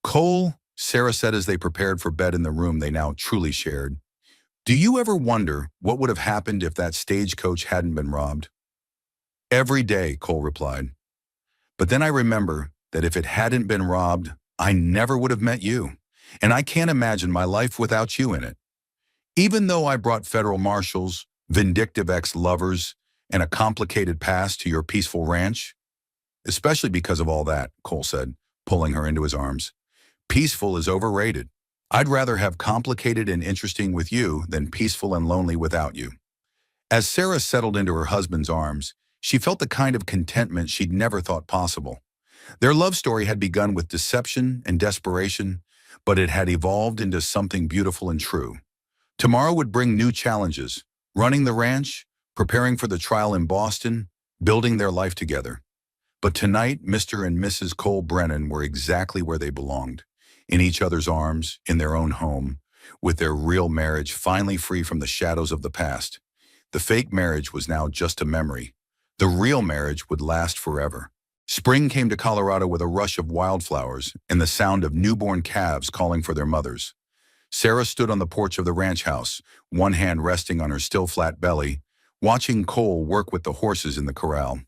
Cole, Sarah said as they prepared for bed in the room they now truly shared, do you ever wonder what would have happened if that stagecoach hadn't been robbed? Every day, Cole replied. But then I remember that if it hadn't been robbed, I never would have met you, and I can't imagine my life without you in it. Even though I brought federal marshals, vindictive ex-lovers, and a complicated past to your peaceful ranch, especially because of all that, Cole said, pulling her into his arms. Peaceful is overrated. I'd rather have complicated and interesting with you than peaceful and lonely without you. As Sarah settled into her husband's arms, she felt the kind of contentment she'd never thought possible. Their love story had begun with deception and desperation, but it had evolved into something beautiful and true. Tomorrow would bring new challenges, running the ranch, preparing for the trial in Boston, building their life together. But tonight, Mr. and Mrs. Cole Brennan were exactly where they belonged, in each other's arms, in their own home, with their real marriage finally free from the shadows of the past. The fake marriage was now just a memory. The real marriage would last forever. Spring came to Colorado with a rush of wildflowers and the sound of newborn calves calling for their mothers. Sarah stood on the porch of the ranch house, one hand resting on her still flat belly, watching Cole work with the horses in the corral.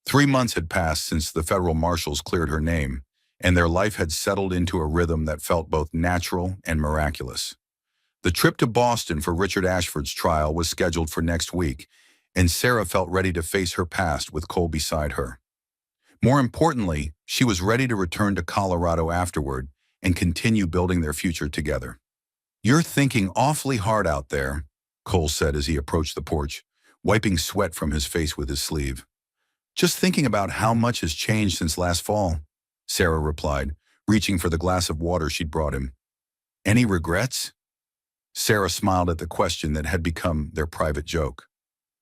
3 months had passed since the federal marshals cleared her name, and their life had settled into a rhythm that felt both natural and miraculous. The trip to Boston for Richard Ashford's trial was scheduled for next week, and Sarah felt ready to face her past with Cole beside her. More importantly, she was ready to return to Colorado afterward and continue building their future together. You're thinking awfully hard out there, Cole said as he approached the porch, wiping sweat from his face with his sleeve. Just thinking about how much has changed since last fall, Sarah replied, reaching for the glass of water she'd brought him. Any regrets? Sarah smiled at the question that had become their private joke.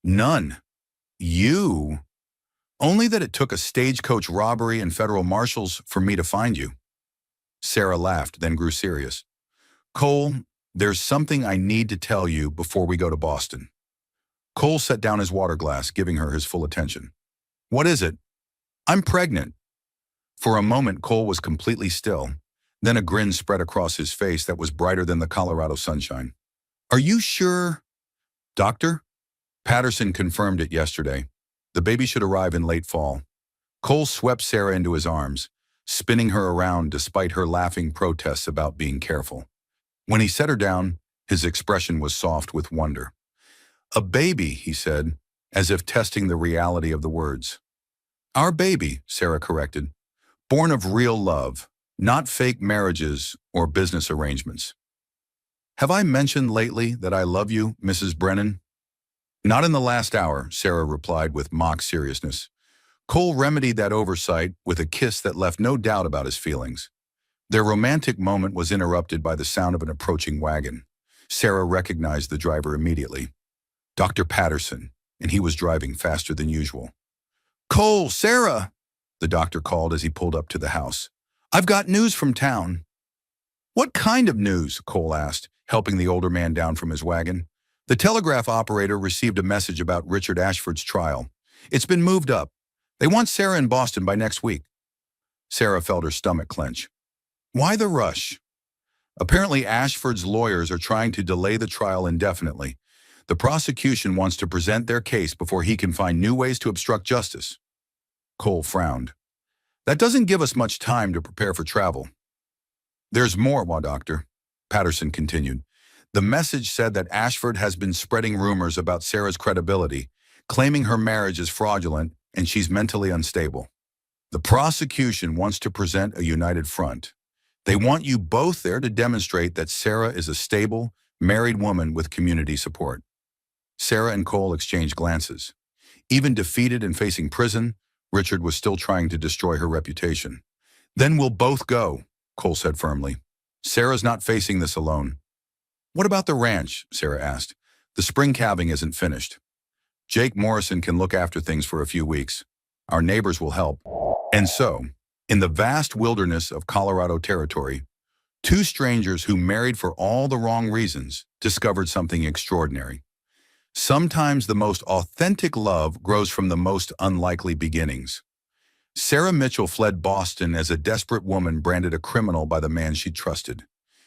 None. You? Only that it took a stagecoach robbery and federal marshals for me to find you. Sarah laughed, then grew serious. Cole, there's something I need to tell you before we go to Boston. Cole set down his water glass, giving her his full attention. What is it? I'm pregnant. For a moment, Cole was completely still. Then a grin spread across his face that was brighter than the Colorado sunshine. Are you sure? Doctor? Patterson confirmed it yesterday. The baby should arrive in late fall. Cole swept Sarah into his arms, spinning her around despite her laughing protests about being careful. When he set her down, his expression was soft with wonder. A baby, he said, as if testing the reality of the words. Our baby, Sarah corrected. Born of real love, not fake marriages or business arrangements. Have I mentioned lately that I love you, Mrs. Brennan? Not in the last hour, Sarah replied with mock seriousness. Cole remedied that oversight with a kiss that left no doubt about his feelings. Their romantic moment was interrupted by the sound of an approaching wagon. Sarah recognized the driver immediately. Dr. Patterson, and he was driving faster than usual. Cole, Sarah, the doctor called as he pulled up to the house. I've got news from town. What kind of news? Cole asked, helping the older man down from his wagon. The telegraph operator received a message about Richard Ashford's trial. It's been moved up. They want Sarah in Boston by next week. Sarah felt her stomach clench. Why the rush? Apparently Ashford's lawyers are trying to delay the trial indefinitely. The prosecution wants to present their case before he can find new ways to obstruct justice. Cole frowned. That doesn't give us much time to prepare for travel. There's more, Doctor, Patterson continued. The message said that Ashford has been spreading rumors about Sarah's credibility, claiming her marriage is fraudulent and she's mentally unstable. The prosecution wants to present a united front. They want you both there to demonstrate that Sarah is a stable, married woman with community support. Sarah and Cole exchanged glances. Even defeated and facing prison, Richard was still trying to destroy her reputation. Then we'll both go, Cole said firmly. Sarah's not facing this alone. What about the ranch? Sarah asked. The spring calving isn't finished. Jake Morrison can look after things for a few weeks. Our neighbors will help. And so, in the vast wilderness of Colorado territory, two strangers who married for all the wrong reasons discovered something extraordinary. Sometimes the most authentic love grows from the most unlikely beginnings. Sarah Mitchell fled Boston as a desperate woman branded a criminal by the man she trusted.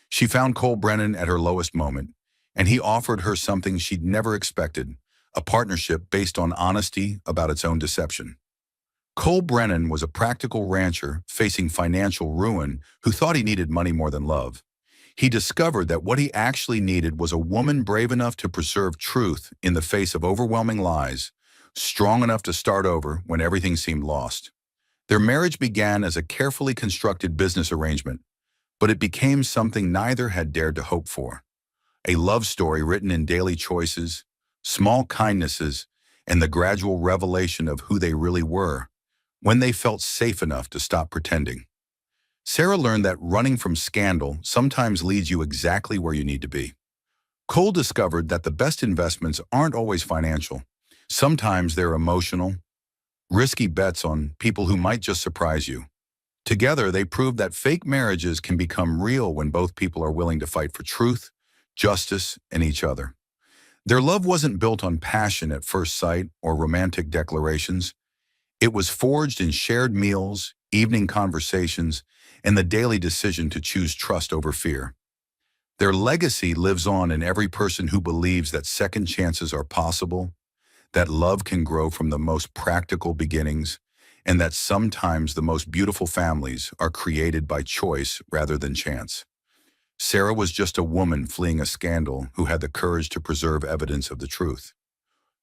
She found Cole Brennan at her lowest moment, and he offered her something she'd never expected, a partnership based on honesty about its own deception. Cole Brennan was a practical rancher facing financial ruin who thought he needed money more than love. He discovered that what he actually needed was a woman brave enough to preserve truth in the face of overwhelming lies, strong enough to start over when everything seemed lost. Their marriage began as a carefully constructed business arrangement, but it became something neither had dared to hope for. A love story written in daily choices, small kindnesses, and the gradual revelation of who they really were when they felt safe enough to stop pretending. Sarah learned that running from scandal sometimes leads you exactly where you need to be. Cole discovered that the best investments aren't always financial. Sometimes they're emotional, risky bets on people who might just surprise you. Together, they proved that fake marriages can become real when both people are willing to fight for truth, justice, and each other. Their love wasn't built on passion at first sight or romantic declarations. It was forged in shared meals, evening conversations, and the daily decision to choose trust over fear. Their legacy lives on in every person who believes that second chances are possible, that love can grow from the most practical beginnings, and that sometimes the most beautiful families are created by choice rather than chance. Sarah was just a woman fleeing a scandal who had the courage to preserve evidence of the truth.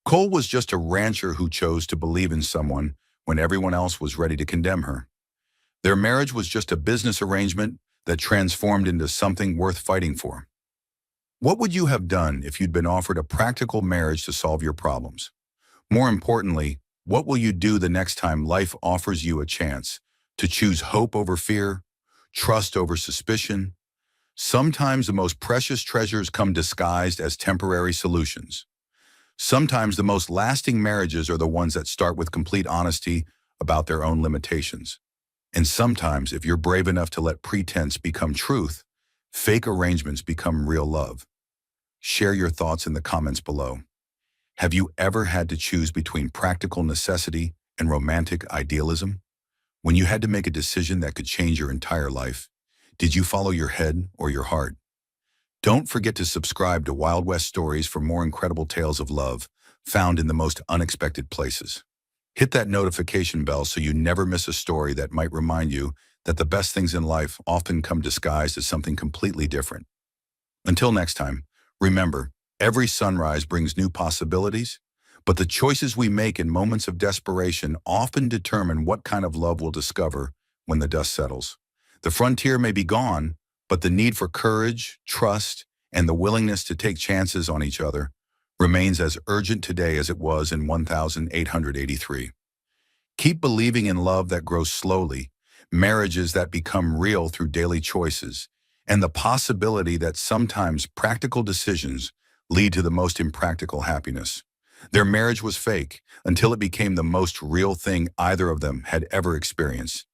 Cole was just a rancher who chose to believe in someone when everyone else was ready to condemn her. Their marriage was just a business arrangement that transformed into something worth fighting for. What would you have done if you'd been offered a practical marriage to solve your problems? More importantly, what will you do the next time life offers you a chance to choose hope over fear, trust over suspicion? Sometimes the most precious treasures come disguised as temporary solutions. Sometimes the most lasting marriages are the ones that start with complete honesty about their own limitations. And sometimes, if you're brave enough to let pretense become truth, fake arrangements become real love. Share your thoughts in the comments below. Have you ever had to choose between practical necessity and romantic idealism? When you had to make a decision that could change your entire life, did you follow your head or your heart? Don't forget to subscribe to Wild West Stories for more incredible tales of love found in the most unexpected places. Hit that notification bell so you never miss a story that might remind you that the best things in life often come disguised as something completely different. Until next time, remember, every sunrise brings new possibilities, but the choices we make in moments of desperation often determine what kind of love we'll discover when the dust settles. The frontier may be gone, but the need for courage, trust, and the willingness to take chances on each other remains as urgent today as it was in 1883. Keep believing in love that grows slowly, marriages that become real through daily choices, and the possibility that sometimes practical decisions lead to the most impractical happiness. Their marriage was fake until it became the most real thing either of them had ever experienced.